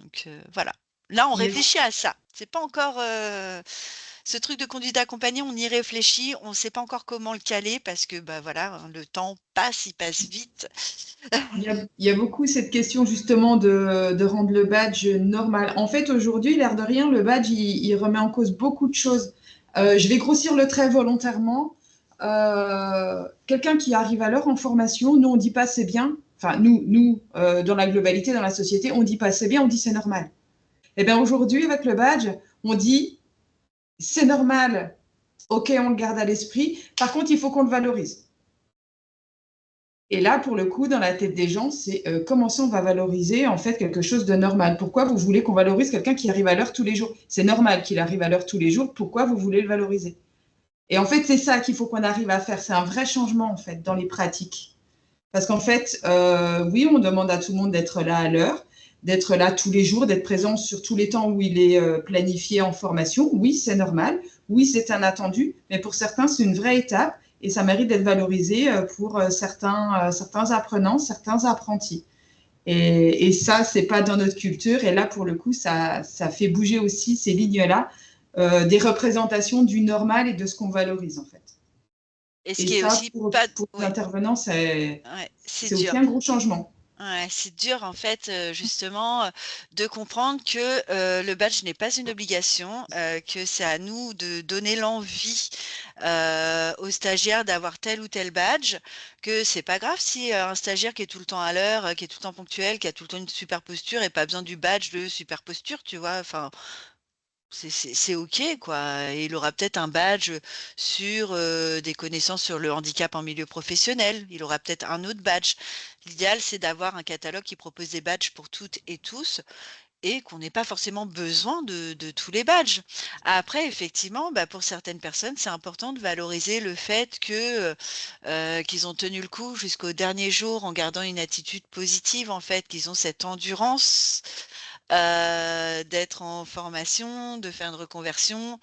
Donc voilà. Là, on Yes. réfléchit à ça. C'est pas encore ce truc de conduite accompagnée, on y réfléchit. On ne sait pas encore comment le caler parce que bah voilà, hein, le temps passe, il passe vite. Il y a beaucoup cette question justement de rendre le badge normal. En fait, aujourd'hui, l'air de rien, le badge, il remet en cause beaucoup de choses. Je vais grossir le trait volontairement. Quelqu'un qui arrive à l'heure en formation, nous, on dit pas c'est bien. Enfin, nous dans la globalité, dans la société, on dit pas c'est bien, on dit c'est normal. Et bien aujourd'hui, avec le badge, on dit c'est normal, ok, on le garde à l'esprit. Par contre, il faut qu'on le valorise. Et là, pour le coup, dans la tête des gens, c'est comment ça on va valoriser en fait quelque chose de normal. Pourquoi vous voulez qu'on valorise quelqu'un qui arrive à l'heure tous les jours? C'est normal qu'il arrive à l'heure tous les jours. Pourquoi vous voulez le valoriser? Et en fait, c'est ça qu'il faut qu'on arrive à faire. C'est un vrai changement en fait dans les pratiques. Parce qu'en fait, oui, on demande à tout le monde d'être là à l'heure, d'être là tous les jours, d'être présent sur tous les temps où il est planifié en formation. Oui, c'est normal. Oui, c'est un attendu. Mais pour certains, c'est une vraie étape et ça mérite d'être valorisé pour certains apprenants, certains apprentis. Et ça, c'est pas dans notre culture. Et là, pour le coup, ça fait bouger aussi ces lignes-là des représentations du normal et de ce qu'on valorise en fait. Et ce Et qui est ça, aussi pour pas, les intervenants, ouais, c'est c'est dur. aussi un gros changement. Ouais, c'est dur en fait justement de comprendre que le badge n'est pas une obligation, que c'est à nous de donner l'envie aux stagiaires d'avoir tel ou tel badge, que c'est pas grave si un stagiaire qui est tout le temps à l'heure, qui est tout le temps ponctuel, qui a tout le temps une super posture et pas besoin du badge de super posture, tu vois. Enfin, c'est OK, quoi. Et il aura peut-être un badge sur des connaissances sur le handicap en milieu professionnel. Il aura peut-être un autre badge. L'idéal, c'est d'avoir un catalogue qui propose des badges pour toutes et tous et qu'on n'ait pas forcément besoin de tous les badges. Après, effectivement, bah, pour certaines personnes, c'est important de valoriser le fait que qu'ils ont tenu le coup jusqu'au dernier jour en gardant une attitude positive, en fait, qu'ils ont cette endurance d'être en formation, de faire une reconversion,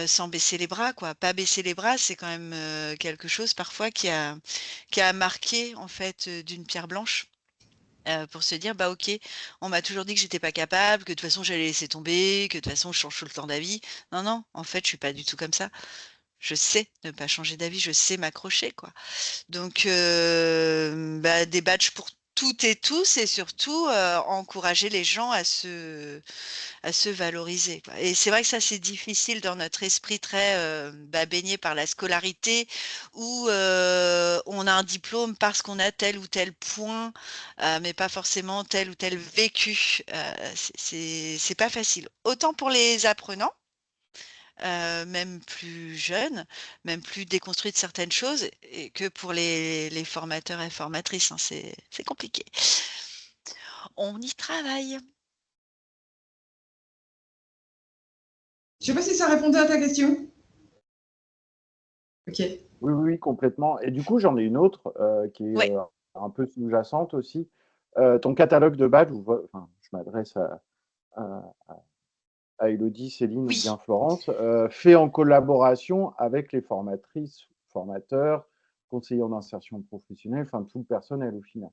sans baisser les bras, quoi. Pas baisser les bras, c'est quand même, quelque chose parfois qui a marqué en fait, d'une pierre blanche, pour se dire: «Bah, OK, on m'a toujours dit que j'étais pas capable, que de toute façon j'allais laisser tomber, que de toute façon je change tout le temps d'avis». Non, non, en fait, je suis pas du tout comme ça. Je sais ne pas changer d'avis, je sais m'accrocher, quoi. Donc, bah, des badges pour toutes et tous et surtout, encourager les gens à se valoriser, quoi. Et c'est vrai que ça, c'est difficile dans notre esprit très, bah, baigné par la scolarité où, on a un diplôme parce qu'on a tel ou tel point, mais pas forcément tel ou tel vécu. C'est pas facile. Autant pour les apprenants, même plus jeunes, même plus déconstruits de certaines choses et que pour les formateurs et formatrices, hein. C'est compliqué. On y travaille. Je sais pas si ça répondait à ta question. Ok. Oui, oui, complètement. Et du coup, j'en ai une autre qui est Ouais. un peu sous-jacente aussi. Ton catalogue de badges, enfin, je m'adresse à, à Élodie, Céline ou Oui. bien Florence, fait en collaboration avec les formatrices, formateurs, conseillers en insertion professionnelle, enfin tout le personnel au final.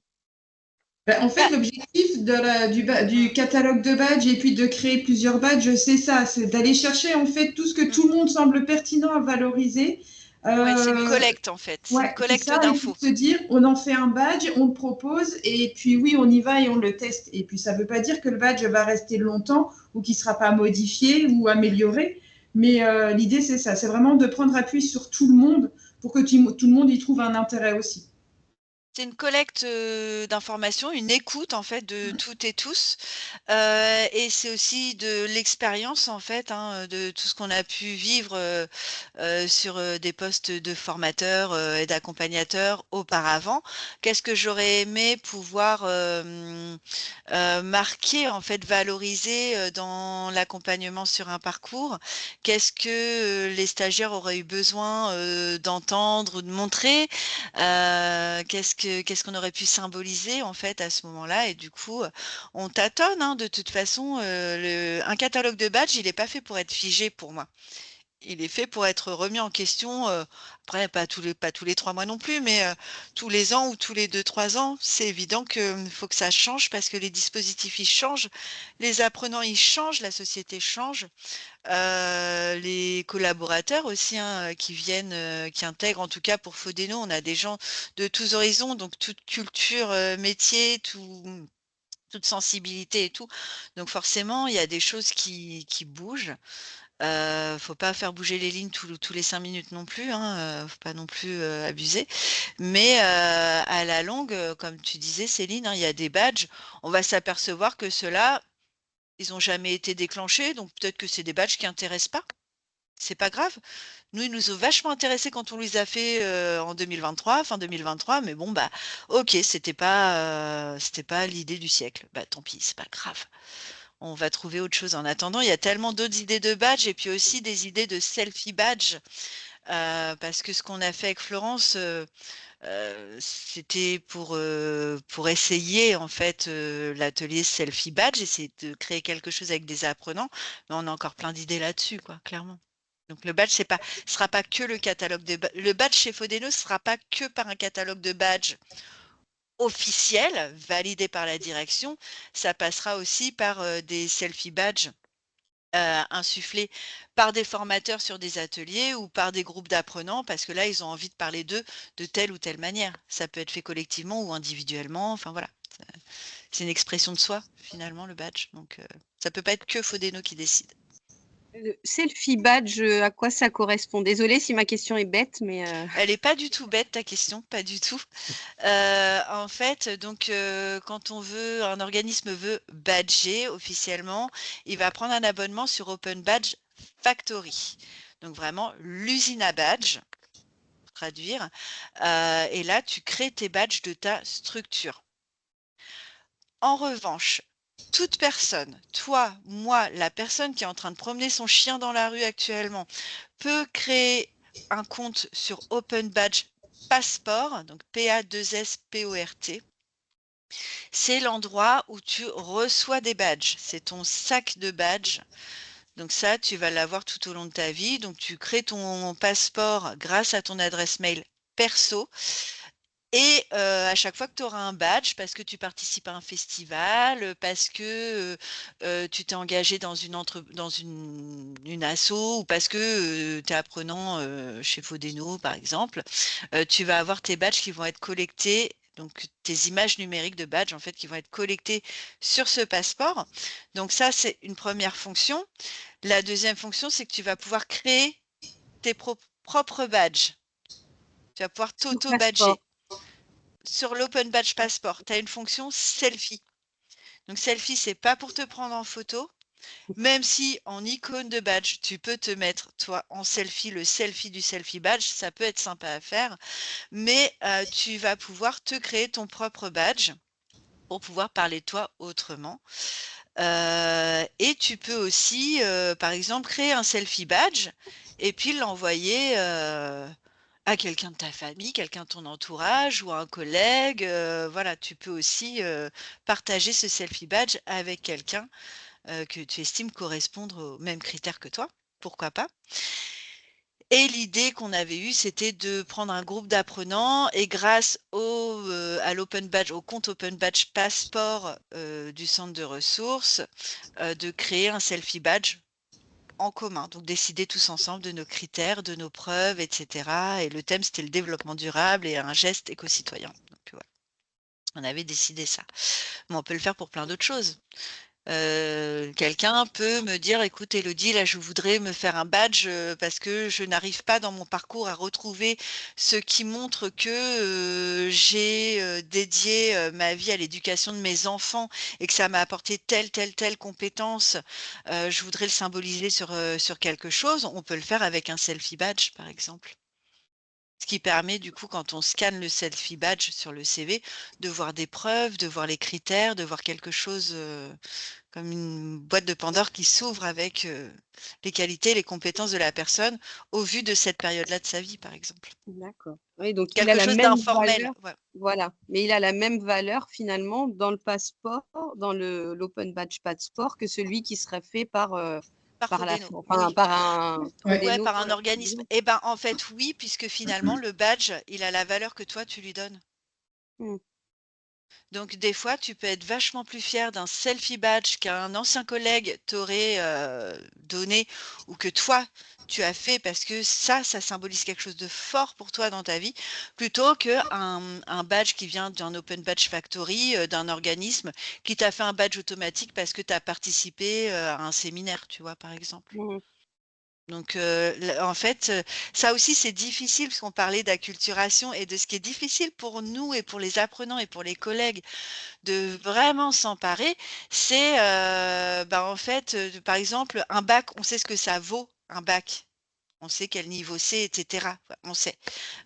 En fait, Bah, l'objectif but du catalogue de badges et puis de créer plusieurs badges, c'est ça, c'est d'aller chercher en fait tout ce que tout le monde semble pertinent à valoriser. Ouais, c'est une collecte en fait. C'est une Ouais, c'est collecte ça, il faut d'infos. se dire, on en fait un badge, on le propose, et puis oui, on y va et on le teste. Et puis ça ne veut pas dire que le badge va rester longtemps ou qu'il ne sera pas modifié ou amélioré, mais l'idée c'est ça, c'est vraiment de prendre appui sur tout le monde pour que tout le monde y trouve un intérêt aussi. C'est une collecte, d'informations, une écoute en fait de toutes et tous, et c'est aussi de l'expérience en fait, hein, de tout ce qu'on a pu vivre, sur, des postes de formateurs, et d'accompagnateurs auparavant. Qu'est-ce que j'aurais aimé pouvoir, marquer en fait, valoriser, dans l'accompagnement sur un parcours? Qu'est-ce que, les stagiaires auraient eu besoin, d'entendre ou de montrer? Qu'est-ce qu'on aurait pu symboliser en fait à ce moment-là? Et du coup, on tâtonne, hein, de toute façon, un catalogue de badges, il est pas fait pour être figé pour moi. Il est fait pour être remis en question, après pas tous les 3 mois non plus, mais tous les ans ou tous les 2-3 ans. C'est évident qu'il faut que ça change parce que les dispositifs, ils changent, les apprenants, ils changent, la société change. Les collaborateurs aussi, hein, qui viennent, qui intègrent en tout cas pour Fodeno, on a des gens de tous horizons, donc toute culture, métier, toute sensibilité et tout. Donc forcément, il y a des choses qui bougent. Faut pas faire bouger les lignes tous les 5 minutes non plus, hein, faut pas non plus, abuser. Mais, à la longue, comme tu disais Céline, hein, il y a des badges, on va s'apercevoir que ceux-là, ils ont jamais été déclenchés, donc peut-être que c'est des badges qui intéressent pas. C'est pas grave. Nous, ils nous ont vachement intéressés quand on les a fait, en 2023, fin 2023, mais bon, bah, OK, c'était pas l'idée du siècle. Bah, tant pis, c'est pas grave. On va trouver autre chose. En attendant, il y a tellement d'autres idées de badges et puis aussi des idées de selfie badge, parce que ce qu'on a fait avec Florence, c'était pour essayer en fait, l'atelier selfie badge, essayer de créer quelque chose avec des apprenants, mais on a encore plein d'idées là-dessus, quoi, clairement. Donc le badge, sera pas que le catalogue le badge chez Fodeno, ce sera pas que par un catalogue de badges officiel, validé par la direction, ça passera aussi par, des selfie badges, insufflés par des formateurs sur des ateliers ou par des groupes d'apprenants parce que là, ils ont envie de parler d'eux de telle ou telle manière. Ça peut être fait collectivement ou individuellement, enfin voilà. C'est une expression de soi finalement le badge, donc ça peut pas être que Fodeno qui décide. Le selfie badge, à quoi ça correspond? Désolée si ma question est bête, mais Elle est pas du tout bête ta question, pas du tout. En fait, donc quand un organisme veut badger officiellement, il va prendre un abonnement sur Open Badge Factory. Donc vraiment l'usine à badge, pour traduire. Et là, tu crées tes badges de ta structure. En revanche, toute personne, toi, moi, la personne qui est en train de promener son chien dans la rue actuellement, peut créer un compte sur Open Badge Passport, donc P-A-2-S-P-O-R-T. C'est l'endroit où tu reçois des badges. C'est ton sac de badges. Donc ça, tu vas l'avoir tout au long de ta vie. Donc tu crées ton passeport grâce à ton adresse mail perso. Et à chaque fois que tu auras un badge, parce que tu participes à un festival, parce que, tu t'es engagé dans une asso ou parce que, tu es apprenant, chez Fodeno par exemple, tu vas avoir tes badges qui vont être collectés, donc tes images numériques de badges en fait qui vont être collectées sur ce passeport. Donc ça, c'est une première fonction. La deuxième fonction, c'est que tu vas pouvoir créer tes propres badges. Tu vas pouvoir sur passeport. t'auto-badger. Sur l'Open Badge Passport, tu as une fonction selfie. Donc selfie, c'est pas pour te prendre en photo, même si en icône de badge, tu peux te mettre toi en selfie, le selfie du selfie badge, ça peut être sympa à faire, mais tu vas pouvoir te créer ton propre badge pour pouvoir parler de toi autrement. Et tu peux aussi, par exemple, créer un selfie badge et puis l'envoyer à quelqu'un de ta famille, quelqu'un de ton entourage ou à un collègue. Voilà, tu peux aussi partager ce selfie badge avec quelqu'un que tu estimes correspondre aux mêmes critères que toi. Pourquoi pas? Et l'idée qu'on avait eue, c'était de prendre un groupe d'apprenants et grâce à l'Open Badge, au compte Open Badge Passport du centre de ressources, de créer un selfie badge en commun. Donc décider tous ensemble de nos critères, de nos preuves, etc. Et le thème, c'était le développement durable et un geste éco-citoyen. Donc voilà, on avait décidé ça. Mais on peut le faire pour plein d'autres choses. Quelqu'un peut me dire, écoute Élodie, là je voudrais me faire un badge parce que je n'arrive pas dans mon parcours à retrouver ce qui montre que j'ai dédié ma vie à l'éducation de mes enfants et que ça m'a apporté telle compétence. Je voudrais le symboliser sur quelque chose. On peut le faire avec un selfie badge, par exemple. Ce qui permet du coup, quand on scanne le selfie badge sur le CV, de voir des preuves, de voir les critères, de voir quelque chose comme une boîte de Pandore qui s'ouvre avec les qualités, les compétences de la personne au vu de cette période-là de sa vie, par exemple. D'accord. Oui, donc il a Quelque la chose même d'informel. valeur. Voilà. Voilà. Mais il a la même valeur finalement dans le passeport, dans l'Open Badge Passport que celui qui serait fait par, Par par Codeno. enfin, Oui. par un Ouais. Ouais, Codeno, par un par organisme. exemple. Eh ben, en fait, oui, puisque finalement, le badge, il a la valeur que toi, tu lui donnes. Hmm. Donc, des fois, tu peux être vachement plus fier d'un selfie badge qu'un ancien collègue t'aurait donné ou que toi, tu as fait parce que ça symbolise quelque chose de fort pour toi dans ta vie, plutôt qu'un un badge qui vient d'un Open Badge Factory, d'un organisme qui t'a fait un badge automatique parce que tu as participé à un séminaire, tu vois, par exemple. Hmm. Donc, en fait, ça aussi, c'est difficile parce qu'on parlait d'acculturation et de ce qui est difficile pour nous et pour les apprenants et pour les collègues de vraiment s'emparer, c'est, en fait, par exemple, un bac, on sait ce que ça vaut, un bac. On sait quel niveau c'est, etc. On sait.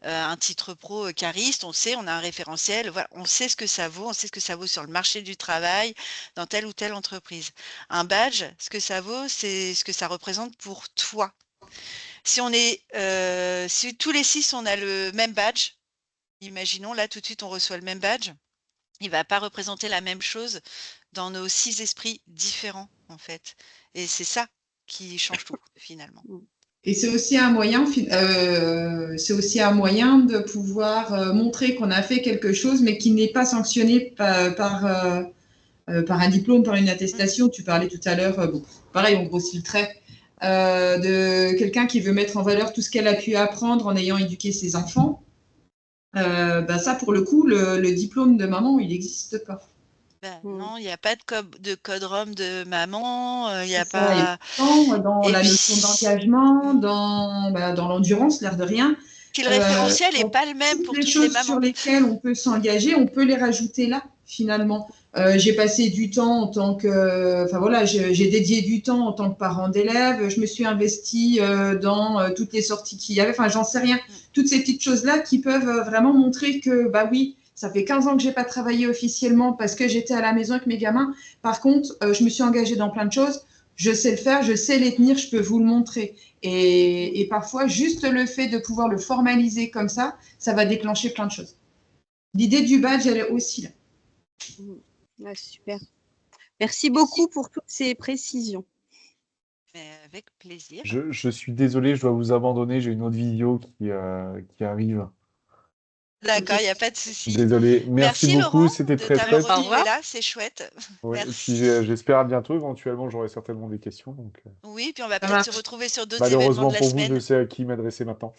Un titre pro cariste, on sait, on a un référentiel, voilà, on sait ce que ça vaut, on sait ce que ça vaut sur le marché du travail, dans telle ou telle entreprise. Un badge, ce que ça vaut, c'est ce que ça représente pour toi. Si tous les 6, on a le même badge, imaginons là tout de suite on reçoit le même badge, il va pas représenter la même chose dans nos 6 esprits différents en fait. Et c'est ça qui change tout finalement. Et c'est aussi un moyen, c'est aussi un moyen de pouvoir montrer qu'on a fait quelque chose, mais qui n'est pas sanctionné par un diplôme, par une Mmh. attestation. Tu parlais tout à l'heure, bon, pareil, on grossit le trait, de quelqu'un qui veut mettre en valeur tout ce qu'elle a pu apprendre en ayant éduqué ses enfants. Ça, pour le coup, le diplôme de maman, il n'existe pas. Hmm. Non, il y a pas de code ROM de maman, il y C'est a ça. Et pas pourtant, dans et la notion puis d'engagement, mmh, dans l'endurance, l'air de rien, puis le référentiel est dans pas le même toutes pour les toutes les choses sur mamans. lesquelles on peut s'engager, on peut les rajouter là, finalement. J'ai passé du temps en tant que, enfin voilà, j'ai dédié du temps en tant que parent d'élève. Je me suis investie dans toutes les sorties qu'il y avait. Enfin, j'en sais rien. Mmh. Toutes ces petites choses-là qui peuvent vraiment montrer que, bah oui, ça fait 15 ans que j'ai pas travaillé officiellement parce que j'étais à la maison avec mes gamins. Par contre, je me suis engagée dans plein de choses. Je sais le faire, je sais les tenir, je peux vous le montrer. Et parfois, juste le fait de pouvoir le formaliser comme ça va déclencher plein de choses. L'idée du badge, elle est aussi là. Ouais, super. Merci beaucoup pour toutes ces précisions. Mais avec plaisir. Je suis désolé, je dois vous abandonner. J'ai une autre vidéo qui arrive. D'accord, Ok. il y a pas de souci. Désolé. Merci Merci beaucoup. Laurent C'était de très t'avoir chouette. Au retrouvé revoir. là, c'est chouette. Ouais, et puis Merci. j'espère à bientôt. Éventuellement, j'aurai certainement des questions. Donc, Oui, puis on va Ça peut-être se marche. retrouver sur d'autres événements malheureusement de la pour vous, je semaine. sais à qui m'adresser maintenant.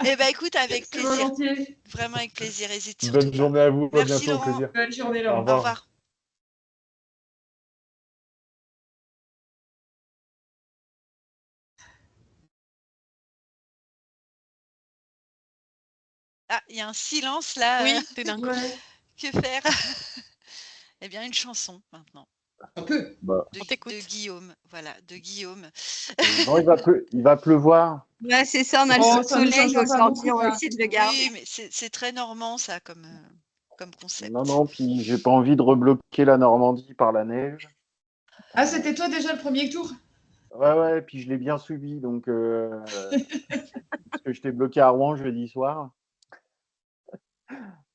Eh ben écoute, avec C'est plaisir. volontiers. Vraiment avec plaisir, hésite surtout Bonne pas. journée à vous. À Merci bientôt. Au Laurent. plaisir. Bonne journée, Au Laurent. Au revoir. revoir. Ah, il y a un silence là. Oui, tout d'un coup. Ouais. Que faire? Eh bien, une chanson maintenant Un peu. Bah, de, On de t'écoute. Guillaume. Voilà, de Guillaume. non, il va pleuvoir. Ouais, c'est ça, on a le Oh, ça ne soleil changera pas aujourd'hui, beaucoup, on va hein. essayer de le garder. Oui, mais c'est très normand ça comme Non, concept. non, puis j'ai pas envie de rebloquer la Normandie par la neige. Ah, c'était toi déjà le premier tour? Ouais, ouais, puis je l'ai bien subi, donc parce que j'étais bloqué à Rouen jeudi soir.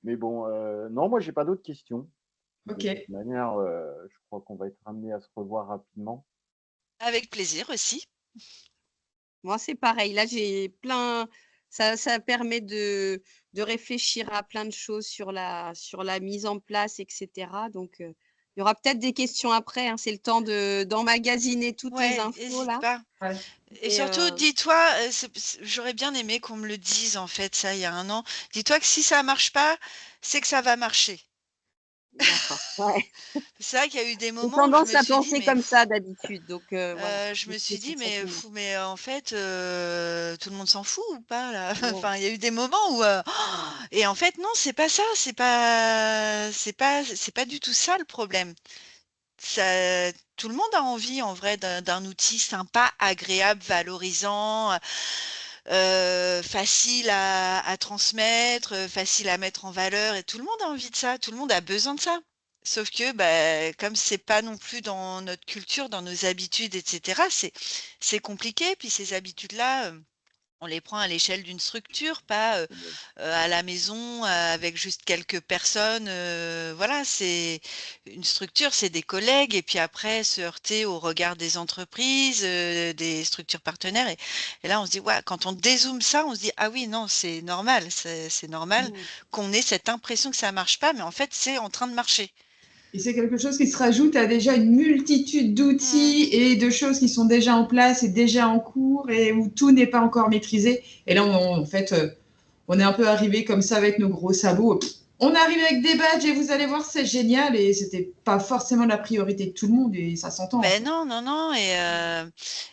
Mais bon, non, moi j'ai pas d'autres questions. De Ok. toute manière, je crois qu'on va être amené à se revoir rapidement. Avec plaisir aussi. Moi, c'est pareil. Là, j'ai plein. Ça permet de réfléchir à plein de choses sur la mise en place, etc. Donc, il y aura peut-être des questions après, hein. C'est le temps d'emmagasiner toutes les Ouais, infos hésite là. pas. Ouais. Et Et surtout, dis-toi, j'aurais bien aimé qu'on me le dise en fait, ça, il y a un an. Dis-toi que si ça marche pas, c'est que ça va marcher. d'accord. Ouais. C'est vrai qu'il y a eu des J'ai moments où je tendance me à suis dit, penser mais comme ça d'habitude. Donc, voilà. je me Rester suis sur dit, cette mais ligne. fou, mais en fait, tout le monde s'en fout ou pas là? Ouais. Enfin, il y a eu des moments où, et en fait, non, c'est pas ça, c'est pas du tout ça le problème. Ça, tout le monde a envie en vrai d'un outil sympa, agréable, valorisant, facile à transmettre, facile à mettre en valeur. Et tout le monde a envie de ça, tout le monde a besoin de ça. Sauf que bah, comme c'est pas non plus dans notre culture, dans nos habitudes, etc., c'est compliqué. Puis ces habitudes-là, on les prend à l'échelle d'une structure, pas à la maison avec juste quelques personnes. Voilà, c'est une structure, c'est des collègues, et puis après se heurter au regard des entreprises, des structures partenaires. Et là, on se dit, ouais, quand on dézoome ça, on se dit, ah oui, non, c'est normal, c'est normal Mm. qu'on ait cette impression que ça marche pas, mais en fait, c'est en train de marcher. Et c'est quelque chose qui se rajoute à déjà une multitude Mhm. d'outils et de choses qui sont déjà en place et déjà en cours et où tout n'est pas encore maîtrisé. Et là, en fait, on est un peu arrivé comme ça avec nos gros sabots. On arrive avec des badges et vous allez voir, c'est génial. Et c'était pas forcément la priorité de tout le monde et ça s'entend en Ben fait. non, non, non.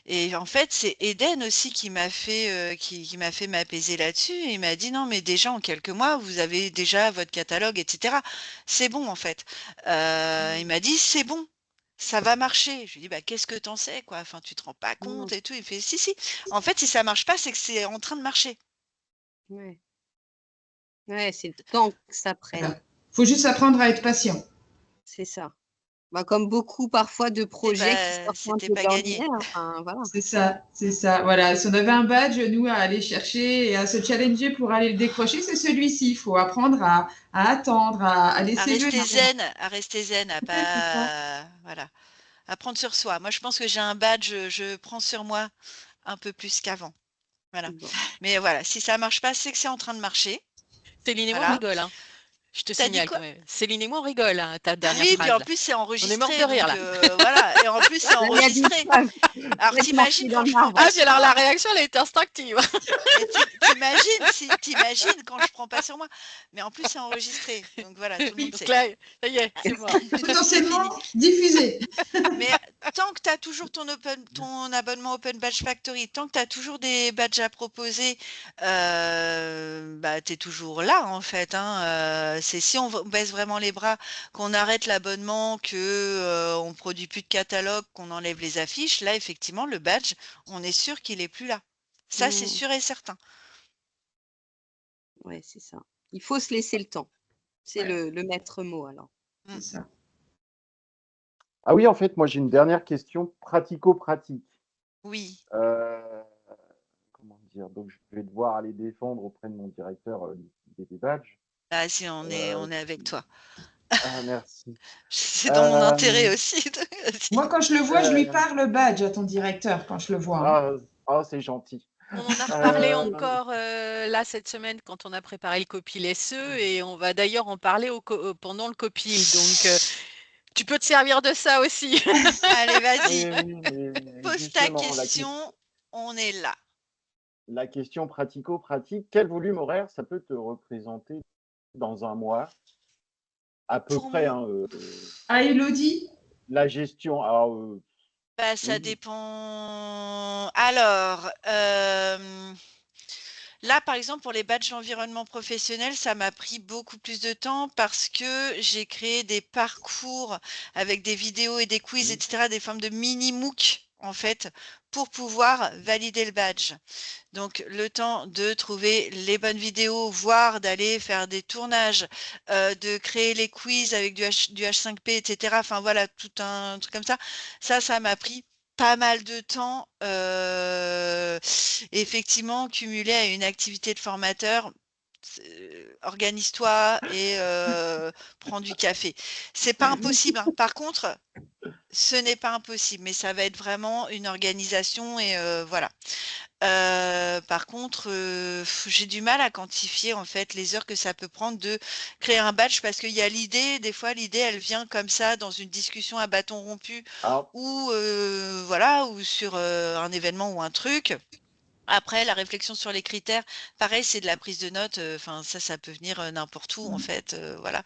Et en fait, c'est Eden aussi qui m'a fait m'apaiser là-dessus. Et il m'a dit non, mais déjà en quelques mois, vous avez déjà votre catalogue, etc. C'est bon en fait. Il m'a dit c'est bon, ça va marcher. Je lui ai dit bah qu'est-ce que t'en sais quoi? Enfin, tu te rends pas Mm. compte et tout. Il fait si si. En fait, si ça marche pas, c'est que c'est en train de marcher. Ouais. Ouais, c'est le temps que ça prenne. Voilà. Faut juste apprendre à être patient. C'est ça. Bah, comme beaucoup parfois de projets qui sortent un C'était peu de pas gagné. l'ordinaire. Enfin, voilà. C'est ça, c'est ça. Voilà, si on avait un badge, nous, à aller chercher et à se challenger pour aller le décrocher, c'est celui-ci. Il faut apprendre à attendre, à laisser venir. À rester zen, à Ouais, c'est ça. pas voilà. À prendre sur soi. Moi, je pense que j'ai un badge, je prends sur moi un peu plus qu'avant. Voilà. Bon. Mais voilà, si ça marche pas, c'est que c'est en train de marcher. Céline et moi, on Voilà. rigole, hein. Je te T'as dit signale quoi? quand même. Céline et moi, on rigole, hein, ta dernière Oui, puis phrase en là. plus, c'est On est mort de enregistré. rire Donc là. voilà. Et en plus, c'est Là, il y a des enregistré. preuves. Alors, Faut être marqué t'imagines dans quand le je prends marbre. pas Ah, puis sur alors la moi. réaction, elle était instinctive. Mais t'imagines quand je prends pas sur moi. Mais en plus, c'est enregistré. Donc voilà, tout le monde Donc sait. là, ça y est, c'est mort. C'est fini. Potentiellement diffusé. Mais tant que tu as toujours ton abonnement Open Badge Factory, tant que tu as toujours des badges à proposer, bah, tu es toujours là en fait, hein. C'est si on baisse vraiment les bras, qu'on arrête l'abonnement, que on produit plus de catalogue, qu'on enlève les affiches, là effectivement le badge, on est sûr qu'il est plus là. Ça, c'est Mm. sûr et certain. Ouais, c'est ça. Il faut se laisser le temps. C'est Ouais, le maître mot alors. Mm. c'est ça. Ah oui, en fait, moi j'ai une dernière question pratico-pratique. Oui. Comment dire? Donc je vais devoir aller défendre auprès de mon directeur l'idée des badges. Ah, si Euh, on est avec toi. ah, merci. C'est dans mon Euh, intérêt aussi. Moi, Vas-y. quand je le vois, je lui euh, parle badge à ton directeur quand je le vois, hein. ah, ah, c'est gentil. On en a reparlé Euh, encore là cette semaine quand on a préparé le copil SE et on va d'ailleurs en parler pendant le copil. Donc tu peux te servir de ça aussi. Allez, vas-y. oui, oui, mais Pose ta justement, question, on est là. la question pratico-pratique, quel volume horaire ça peut te représenter dans un mois? À peu Pour près, moi, hein, Ah, Elodie? la gestion. Alors, bah, ça oui, dépend. Alors, là, par exemple, pour les badges environnement professionnel, ça m'a pris beaucoup plus de temps parce que j'ai créé des parcours avec des vidéos et des quiz, oui, etc., des formes de mini MOOC, en fait, pour pouvoir valider le badge. Donc, le temps de trouver les bonnes vidéos, voire d'aller faire des tournages, de créer les quiz avec du H5P, etc. Enfin, voilà, tout un truc comme ça. Ça m'a pris pas mal de temps, effectivement, cumulé à une activité de formateur. Organise-toi et prends du café. C'est pas impossible, hein. Par contre, ce n'est pas impossible, mais ça va être vraiment une organisation et voilà. Par contre, j'ai du mal à quantifier en fait les heures que ça peut prendre de créer un badge parce qu'il y a l'idée, des fois l'idée elle vient comme ça dans une discussion à bâton rompu Alors, ou voilà, ou sur un événement ou un truc. Après, la réflexion sur les critères, pareil, c'est de la prise de notes. Enfin, ça peut venir n'importe où en fait. Voilà.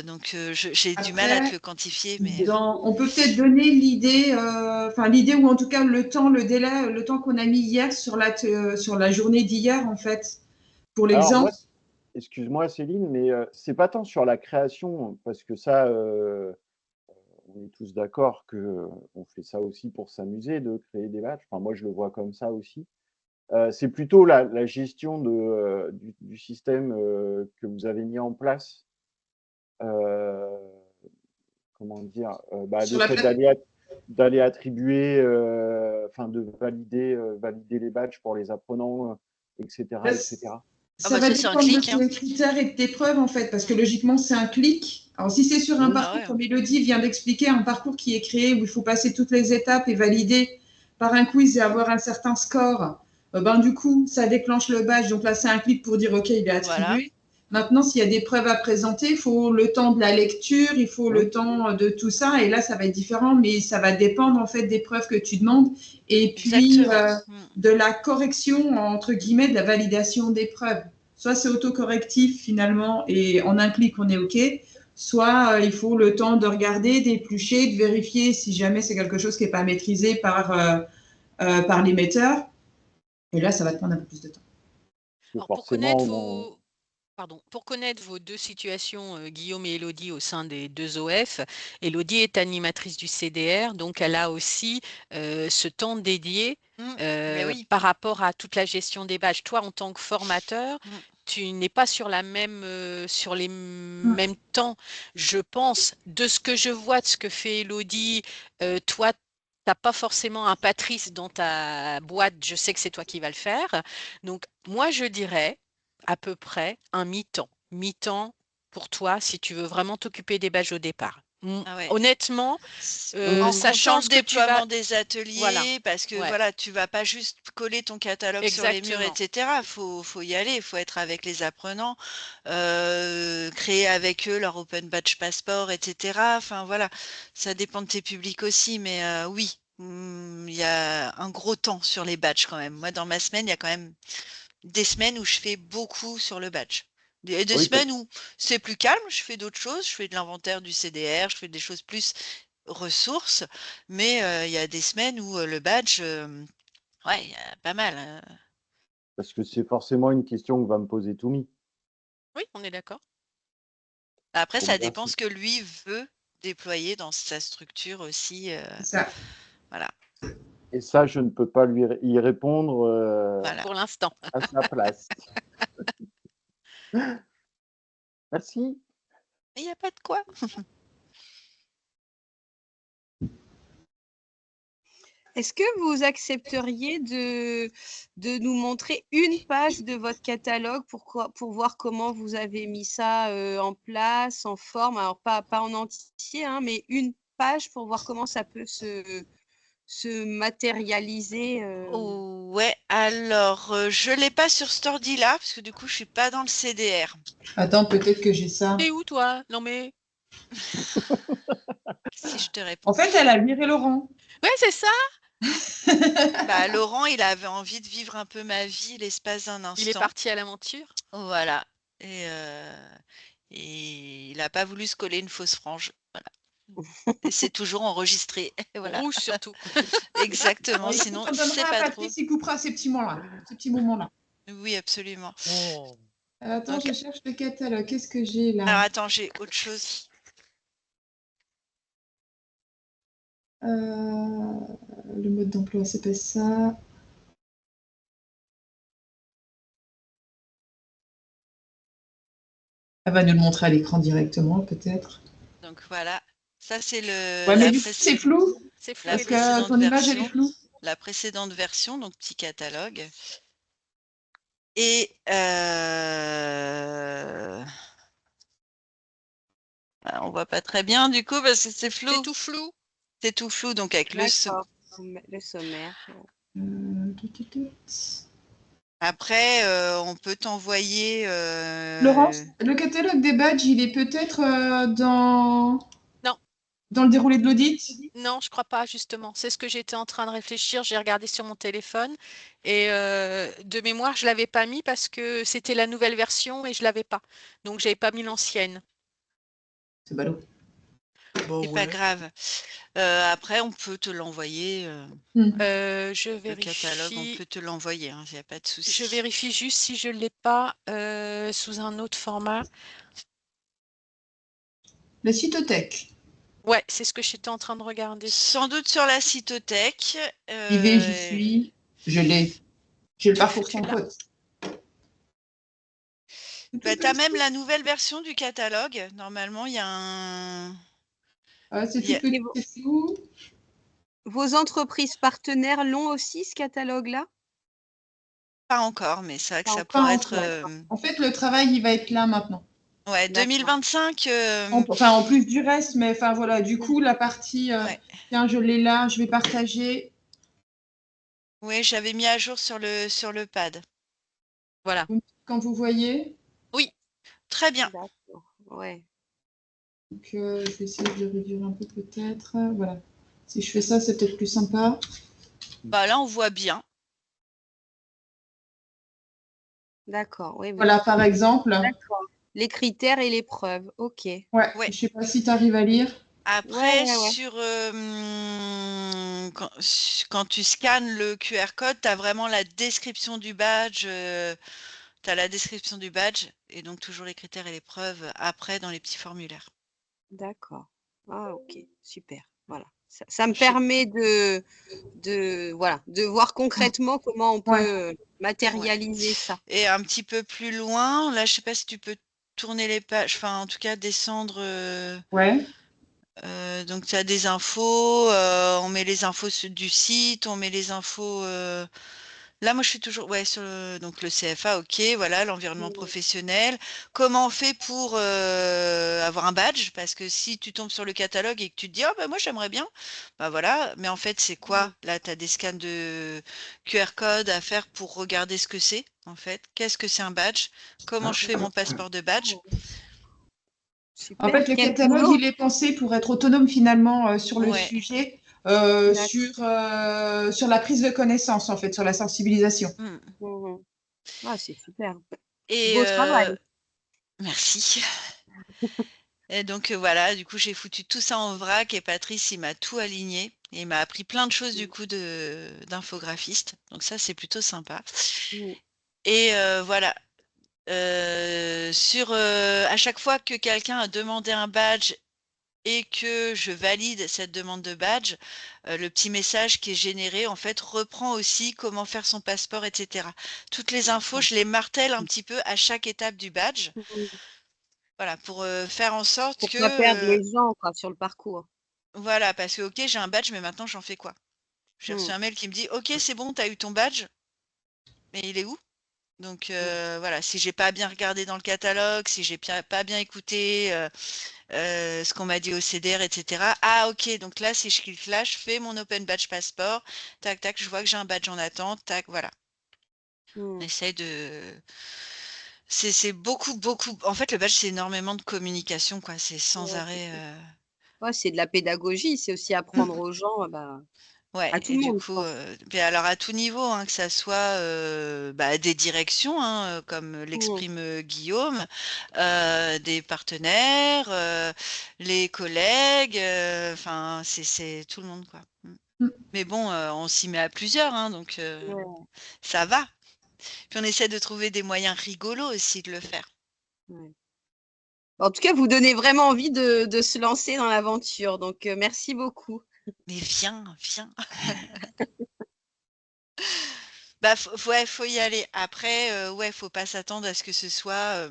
Donc, j'ai du mal à te Après, le quantifier, mais on peut peut-être donner l'idée, enfin l'idée ou en tout cas le temps, le délai, le temps qu'on a mis hier sur la journée d'hier en fait, pour alors l'exemple. moi, excuse-moi Céline, mais c'est pas tant sur la création, parce que ça, on est tous d'accord que on fait ça aussi pour s'amuser de créer des badges. Enfin, moi, je le vois comme ça aussi. C'est plutôt la gestion du système que vous avez mis en place. Euh, Comment dire, Sur le la fait plate- d'aller attribuer, enfin de valider les badges pour les apprenants, etc., etc. ah Ça bah va ça c'est un dépendre de clic, hein. tes critères et de tes preuves en fait, parce que Mm. logiquement c'est un clic. Alors si c'est sur un Mmh. Ah parcours ouais, hein. comme Elodie vient d'expliquer, un parcours qui est créé où il faut passer toutes les étapes et valider par un quiz et avoir un certain score, ben du coup ça déclenche le badge. Donc là c'est un clic pour dire ok il est Voilà, attribué. Maintenant s'il y a des preuves à présenter, il faut le temps de la lecture, il faut Mmh. le temps de tout ça et là ça va être différent, mais ça va dépendre en fait des preuves que tu demandes et puis exactement. Mm. de la correction, entre guillemets, de la validation des preuves. Soit c'est autocorrectif finalement et en un clic on est OK, soit il faut le temps de regarder, d'éplucher, de vérifier si jamais c'est quelque chose qui n'est pas maîtrisé par l'émetteur. Et là, ça va te prendre un peu plus de temps. Parce que Alors, pour connaître forcément, pour connaître vos deux situations, Guillaume et Elodie, au sein des deux OF, Elodie est animatrice du CDR, donc elle a aussi ce temps dédié Mais oui. par rapport à toute la gestion des badges. Toi, en tant que formateur, Mm. tu n'es pas sur sur les mêmes temps. Je pense, de ce que je vois, de ce que fait Elodie, toi, tu n'as pas forcément un Patrice dans ta boîte, je sais que c'est toi qui vas le faire. Donc, moi, je dirais à peu près un mi-temps. Mi-temps pour toi si tu veux vraiment t'occuper des badges au départ. Ah ouais. Honnêtement, En comptant sachant le ce que tu vas... déploiement des Voilà, ateliers, parce que ouais, voilà, tu vas pas juste coller ton catalogue sur les murs, exactement. etc. Faut y aller, il faut être avec les apprenants, créer avec eux leur Open Badge Passport, etc. Enfin voilà, ça dépend de tes publics aussi, mais oui, il y a un gros temps sur les badges quand même. Moi, dans ma semaine, il y a quand même des semaines où je fais beaucoup sur le badge. Et des oui, semaines où c'est plus calme, je fais d'autres choses, je fais de l'inventaire du CDR, je fais des choses plus ressources, mais il y a des semaines où le badge, ouais, il y a pas mal. parce que c'est forcément une question que va me poser Toumi. Oui, on est d'accord. Après, ça Combien dépend ce que lui veut déployer dans sa structure aussi. C'est ça. Voilà, Et ça, je ne peux pas y répondre voilà. Pour l'instant. à sa place. Merci. Il n'y a pas de quoi. Est-ce que vous accepteriez de nous montrer une page de votre catalogue pour voir comment vous avez mis ça en place, en forme? Alors, pas en entier, hein, mais une page pour voir comment ça peut se matérialiser. Ouais, alors je l'ai pas sur cet ordi-là, parce que du coup, je suis pas dans le CDR. Attends, peut-être que j'ai ça. T'es où, toi? Non, mais... Si je te réponds. En fait, elle a viré Laurent. Ouais, c'est ça. Bah, Laurent, il avait envie de vivre un peu ma vie l'espace d'un Il est instant. parti à l'aventure. Voilà. Et il n'a pas voulu se coller une fausse frange. Voilà. Et c'est toujours enregistré. Voilà. Rouge, surtout. Exactement. Bon, écoute, Sinon, on c'est donnera à pas drôle. Patrice, il coupera ces petits moments-là. Ces petits moments-là. Oui, absolument. Oh. Attends, Donc, je cherche le catalogue. Qu'est-ce que j'ai là? alors attends, j'ai autre chose. Le mode d'emploi, c'est pas ça. Elle va nous le montrer à l'écran directement, peut-être. Donc voilà. Ça, c'est Ouais, mais la du coup, c'est flou. C'est flou, la Parce que précédente ton image, elle est version. floue. La précédente version, donc petit catalogue. Et On voit pas très bien du coup parce que c'est flou. C'est tout flou. C'est tout flou, donc avec le D'accord. Le sommaire. Après, on peut t'envoyer. Laurence, le catalogue des badges, il est peut-être dans Non. le déroulé de l'audit? Non, je crois pas, justement. C'est ce que j'étais en train de réfléchir. J'ai regardé sur mon téléphone et de mémoire, je l'avais pas mis parce que c'était la nouvelle version et je l'avais pas. Donc, j'avais pas mis l'ancienne. C'est ballot. Bon, C'est pas grave. Après, on peut te l'envoyer. Je Le catalogue, on vérifie. peut te l'envoyer, il n'y a pas de souci. Je vérifie juste si je ne l'ai pas sous un autre format. La cytothèque. Ouais, c'est ce que j'étais en train de regarder. Sans doute sur la cytothèque. J'y vais, j'y suis. Je l'ai. J'ai le parcours sans faute. Bah, tu as même la nouvelle version du catalogue. Normalement, il y a un. C'est Il y a- tout petit, c'est tout. Vos entreprises partenaires l'ont aussi, ce catalogue-là? Pas encore, mais c'est vrai que Pas ça encore, pourrait être. En fait, le travail, il va être là maintenant. Ouais, D'accord. 2025. En plus du reste, mais enfin voilà, du coup, la partie, Ouais. tiens, je l'ai là, je vais partager. Oui, j'avais mis à jour sur le pad. Voilà. Quand vous voyez. Oui, très bien. D'accord, ouais. Donc, je vais essayer de réduire un peu peut-être. Voilà. Si je fais ça, c'est peut-être plus sympa. Bah, là, on voit bien. D'accord, oui. Voilà, par exemple. D'accord. Les critères et les preuves, ok. Ouais, Ouais. je sais pas si tu arrives à lire. Après, Ouais. sur quand tu scannes le QR code, tu as vraiment la description du badge. Tu as la description du badge et donc toujours les critères et les preuves après dans les petits formulaires. D'accord. Ah, ok, super. Voilà. Ça me permet de voir concrètement comment on peut matérialiser ça. Et un petit peu plus loin, là, je sais pas si tu peux tourner les pages, enfin, en tout cas, descendre. Ouais. Donc, tu as des infos, on met les infos du site, on met les infos. Là, moi, je suis toujours sur donc le CFA, ok, voilà, l'environnement professionnel. Comment on fait pour avoir un badge? Parce que si tu tombes sur le catalogue et que tu te dis, oh, bah, moi, j'aimerais bien, bah voilà, mais en fait, c'est quoi? Là, tu as des scans de QR code à faire pour regarder ce que c'est, en fait. Qu'est-ce que c'est un badge? Comment je fais mon passeport de badge? Super. En fait, le Quel catalogue, boulot. il est pensé pour être autonome finalement sur le Ouais. sujet, sur la prise de connaissance, en fait, sur la sensibilisation. Ah, c'est super. Et Beau travail. merci. Et donc voilà, du coup j'ai foutu tout ça en vrac et Patrice il m'a tout aligné et il m'a appris plein de choses du coup d'infographiste. Donc ça c'est plutôt sympa. Et voilà. À chaque fois que quelqu'un a demandé un badge et que je valide cette demande de badge, le petit message qui est généré en fait reprend aussi comment faire son passeport, etc. Toutes les infos, je les martèle un petit peu à chaque étape du badge. Voilà, pour faire en sorte Pour que. pas perdre les gens quoi, sur le parcours. Voilà, parce que ok, j'ai un badge, mais maintenant j'en fais quoi? J'ai reçu un mail qui me dit ok, c'est bon, t'as eu ton badge, mais il est où? Donc voilà, si j'ai pas bien regardé dans le catalogue, si j'ai pas bien écouté ce qu'on m'a dit au CDR, etc. Ah ok, donc là, si je clique là, je fais mon Open Badge Passport, tac, tac, je vois que j'ai un badge en attente, tac, voilà. On essaye de. C'est beaucoup, beaucoup. En fait, le badge, c'est énormément de communication, quoi. C'est sans arrêt. Ouais, c'est de la pédagogie, c'est aussi apprendre aux gens, Ouais, à tout et le du monde, coup, quoi. mais alors à tout niveau, hein, que ça soit des directions, hein, comme l'exprime Guillaume, des partenaires, les collègues, enfin, c'est tout le monde, quoi. Mais bon, on s'y met à plusieurs, hein, donc ça va. Puis on essaie de trouver des moyens rigolos aussi de le faire. En tout cas, vous donnez vraiment envie de se lancer dans l'aventure, donc merci beaucoup. Mais viens, viens. Bah, faut y aller. Après, faut pas s'attendre à ce que ce soit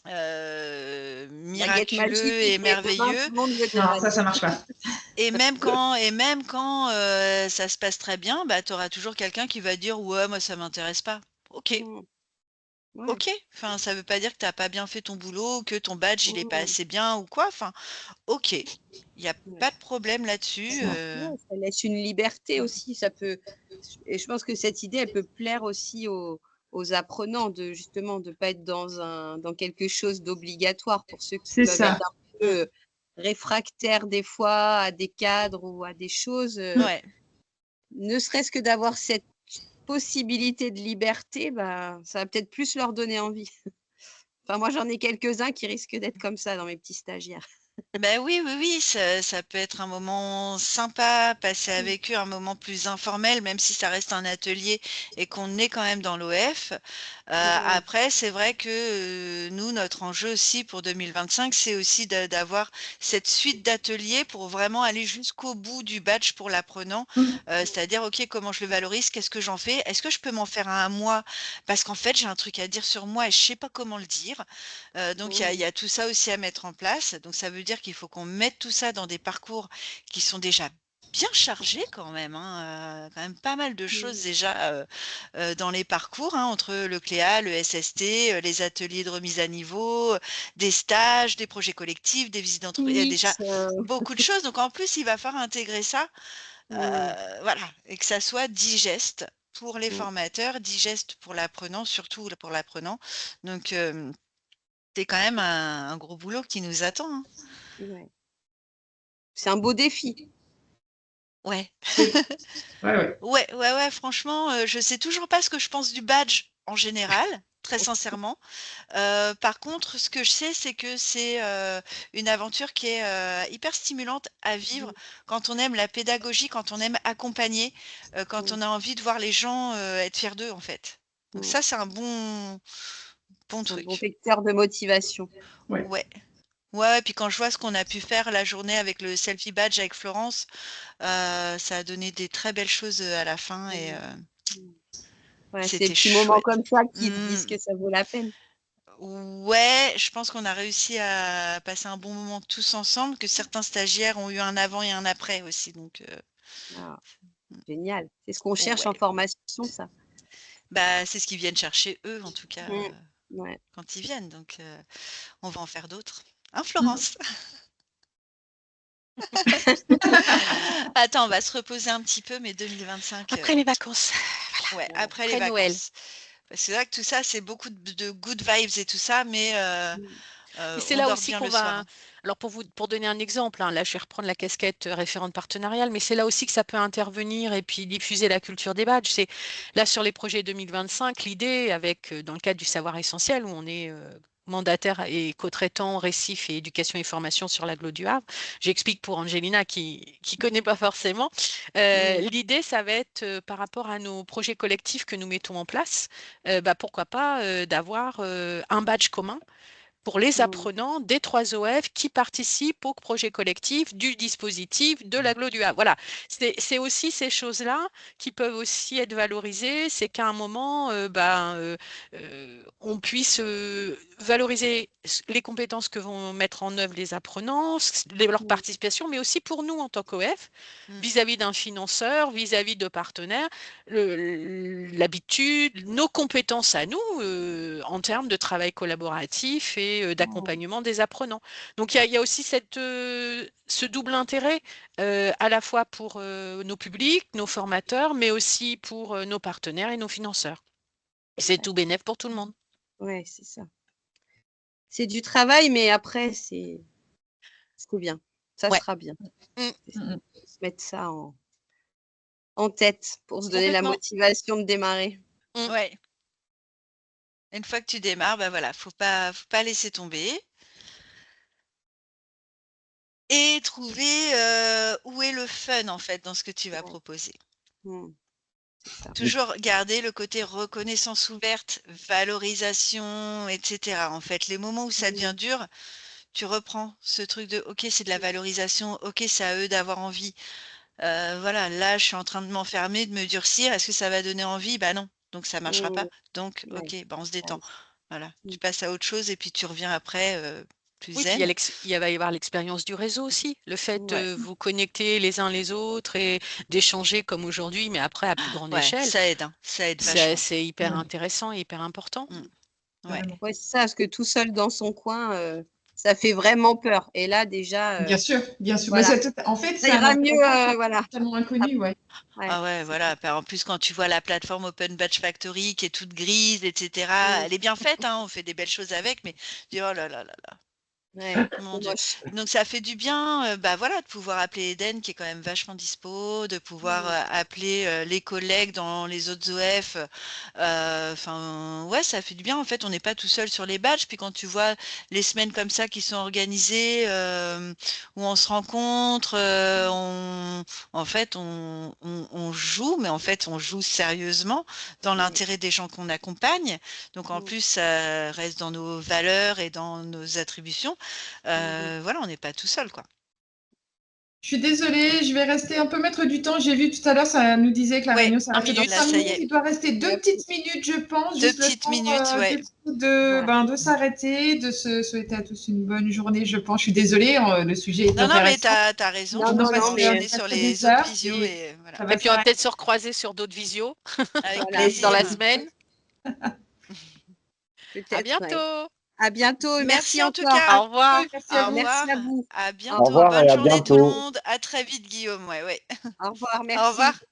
Baguette magique miraculeux et et demain tout merveilleux. le monde veut des Non, badges. ça marche pas. Et même quand ça se passe très bien, bah, tu auras toujours quelqu'un qui va dire ouais, moi ça m'intéresse pas. Ok. Ouais. OK. Enfin, ça veut pas dire que tu as pas bien fait ton boulot, que ton badge, il est pas Mmh. assez bien ou quoi. Enfin, OK. Il y a Ouais. pas de problème là-dessus, Ouais, ça laisse une liberté aussi, ça peut et je pense que cette idée, elle peut plaire aussi aux apprenants de justement de pas être dans quelque chose d'obligatoire pour ceux qui C'est peuvent être ça. un Mmh. peu, réfractaires des fois à des cadres ou à des choses, Ouais. ne serait-ce que d'avoir cette possibilité de liberté, bah, ça va peut-être plus leur donner envie. Enfin moi j'en ai quelques-uns qui risquent d'être comme ça dans mes petits stagiaires. Ben oui, oui, oui, ça peut être un moment sympa, passer Mmh. avec eux, un moment plus informel, même si ça reste un atelier et qu'on est quand même dans l'OF. Mmh. Après, c'est vrai que, nous, notre enjeu aussi pour 2025, c'est aussi d'avoir cette suite d'ateliers pour vraiment aller jusqu'au bout du badge pour l'apprenant. Mmh. C'est-à-dire: «OK, comment je le valorise? Qu'est-ce que j'en fais? Est-ce que je peux m'en faire un à moi? Parce qu'en fait, j'ai un truc à dire sur moi et je sais pas comment le dire». Donc il y Mmh. a tout ça aussi à mettre en place. Donc ça veut dire qu'il faut qu'on mette tout ça dans des parcours qui sont déjà bien chargés quand même, hein, quand même pas mal de choses Mmh. déjà, dans les parcours, hein, entre le CléA, le SST, les ateliers de remise à niveau, des stages, des projets collectifs, des visites d'entreprise. Il y a déjà X, beaucoup de choses. Donc en plus, il va falloir intégrer ça, mmh, voilà, et que ça soit digeste pour les mmh, formateurs, digeste pour l'apprenant, surtout pour l'apprenant. Donc c'est quand même un gros boulot qui nous attend, hein. ouais. C'est un beau défi. Ouais. C'est ouais, ouais. Ouais, ouais, ouais, franchement, je sais toujours pas ce que je pense du badge en général, très sincèrement. Par contre, ce que je sais, c'est que c'est, une aventure qui est, hyper stimulante à vivre Mmh, quand on aime la pédagogie, quand on aime accompagner, quand mmh, on a envie de voir les gens, être fiers d'eux, en fait. Donc mmh. ça, c'est un bon Un bon truc. vecteur de motivation. Ouais. Ouais. Ouais, puis quand je vois ce qu'on a pu faire la journée avec le selfie badge avec Florence, ça a donné des très belles choses, à la fin et Mmh, mmh. Ouais, c'est des c'était petits moments chouette. comme ça qui te Mmh. disent que ça vaut la peine. Ouais, je pense qu'on a réussi à passer un bon moment tous ensemble, que certains stagiaires ont eu un avant et un après aussi, donc Ah, mmh, génial. C'est ce qu'on cherche ouais. en formation, ça. Bah, c'est ce qu'ils viennent chercher eux, en tout cas, Mmh. Ouais. quand ils viennent, donc on va en faire d'autres. Hein, Mmh. Florence? Attends, on va se reposer un petit peu, mais 2025, Après les vacances, ouais, Ouais. après les après Noël. vacances. Parce que c'est vrai que tout ça, c'est beaucoup de good vibes et tout ça, mais Mmh. Mais c'est on là dort aussi bien qu'on le soir, va, hein. alors pour donner un exemple, hein, là je vais reprendre la casquette référente partenariale, mais c'est là aussi que ça peut intervenir et puis diffuser la culture des badges. C'est là sur les projets 2025, l'idée avec, dans le cadre du savoir essentiel, où on est mandataire et co-traitant récif et éducation et formation sur l'agglo du Havre. J'explique pour Angelina qui connaît pas forcément. Mmh. L'idée, ça va être par rapport à nos projets collectifs que nous mettons en place, bah, pourquoi pas d'avoir un badge commun pour les Mmh. apprenants des 3 OF qui participent au projet collectif du dispositif de l'agglo du Havre. Voilà, c'est aussi ces choses-là qui peuvent aussi être valorisées. C'est qu'à un moment, on puisse valoriser les compétences que vont mettre en œuvre les apprenants, leur Mmh. participation, mais aussi pour nous en tant qu'OF, Mmh. vis-à-vis d'un financeur, vis-à-vis de partenaires, l'habitude, nos compétences à nous en termes de travail collaboratif et Mmh. d'accompagnement des apprenants. Donc il y a aussi ce double intérêt à la fois pour nos publics, nos formateurs, mais aussi pour nos partenaires et nos financeurs. Et c'est Ouais. tout bénef pour tout le monde. Ouais, c'est ça. C'est du travail, mais après c'est bien. Ça Ouais. sera bien. Mm, C'est ça. Mmh mh. Faut se mettre ça en tête pour se donner la complètement. motivation de démarrer. Mm. Ouais. Une fois que tu démarres, bah, voilà, faut pas laisser tomber et trouver, où est le fun, en fait, dans ce que tu vas Ouais. proposer. Mmh. C'est ça. Toujours garder le côté reconnaissance ouverte, valorisation et cetera, en fait. Les moments où ça Mmh. devient dur, tu reprends ce truc de: «OK, c'est de la valorisation. OK, c'est à eux d'avoir envie». Voilà, là, je suis en train de m'enfermer, de me durcir. Est-ce que ça va donner envie? Bah, non, donc ça marchera Mmh. pas. Donc Ouais. OK, bah, on se Bah détend. oui. Voilà, Mmh. tu passes à autre chose et puis tu reviens après, plus Oui, puis zen. va y avoir l'expérience du réseau aussi. Le fait Ouais, de vous connecter les uns les autres et d'échanger comme aujourd'hui, mais après à plus grande ouais, échelle, ça aide, hein, ça aide vachement. c'est hyper Ouais. intéressant et hyper important. Mmh. Ouais. carrément. Ouais, c'est ça, parce que tout seul dans son coin, ça fait vraiment peur. Et là, déjà, Bien sûr, bien sûr. voilà. En fait, Ça c'est un ira mieux, environnement voilà. totalement inconnu, ouais. Ouais, Ah ouais, c'est voilà. ça. En plus, quand tu vois la plateforme Open Badge Factory qui est toute grise, etc., Mm. elle est bien faite, hein, on fait des belles choses avec, mais tu dis, oh là là là là, Ouais, mon c'est Dieu. moche. Donc ça fait du bien, bah voilà, de pouvoir appeler Eden qui est quand même vachement dispo, de pouvoir Mm. appeler les collègues dans les autres OF. Enfin, ouais, ça fait du bien. En fait, on n'est pas tout seul sur les badges. Puis quand tu vois les semaines comme ça qui sont organisées, où on se rencontre, en fait, on joue, mais en fait, on joue sérieusement dans Mm. l'intérêt des gens qu'on accompagne. Donc en Mm. plus, ça reste dans nos valeurs et dans nos attributions. Mhm. Voilà, on n'est pas tout seul, quoi. Je suis désolée, je vais rester un peu maître du temps. J'ai vu tout à l'heure, ça nous disait que la Ouais, réunion Un s'arrêtait dans minute. là, 5 ça y minutes. est. Il doit rester 2 Yep. petites minutes, je pense, 2 juste le petites temps minutes, ouais. Voilà. de s'arrêter, de se souhaiter à tous une bonne journée, je pense. Je suis désolée, le sujet est Non, non, mais intéressant. t'as raison, Non, je On pense non, va qu'on va non, mais enchaîner ça sur fait des les autres heures visios et et voilà. ça Et va puis on va s'arrêter. peut-être se recroiser sur d'autres visios. Avec voilà, Dans la plaisir. semaine. À peut-être, ouais. bientôt. À bientôt. Merci Merci en tout encore. cas. Au revoir. Merci à Au vous. Merci revoir. à vous. À Au Au bientôt. revoir. revoir Bonne et à journée tout le bientôt. monde. À très vite, Guillaume. Ouais, ouais. Au revoir, Au revoir. merci.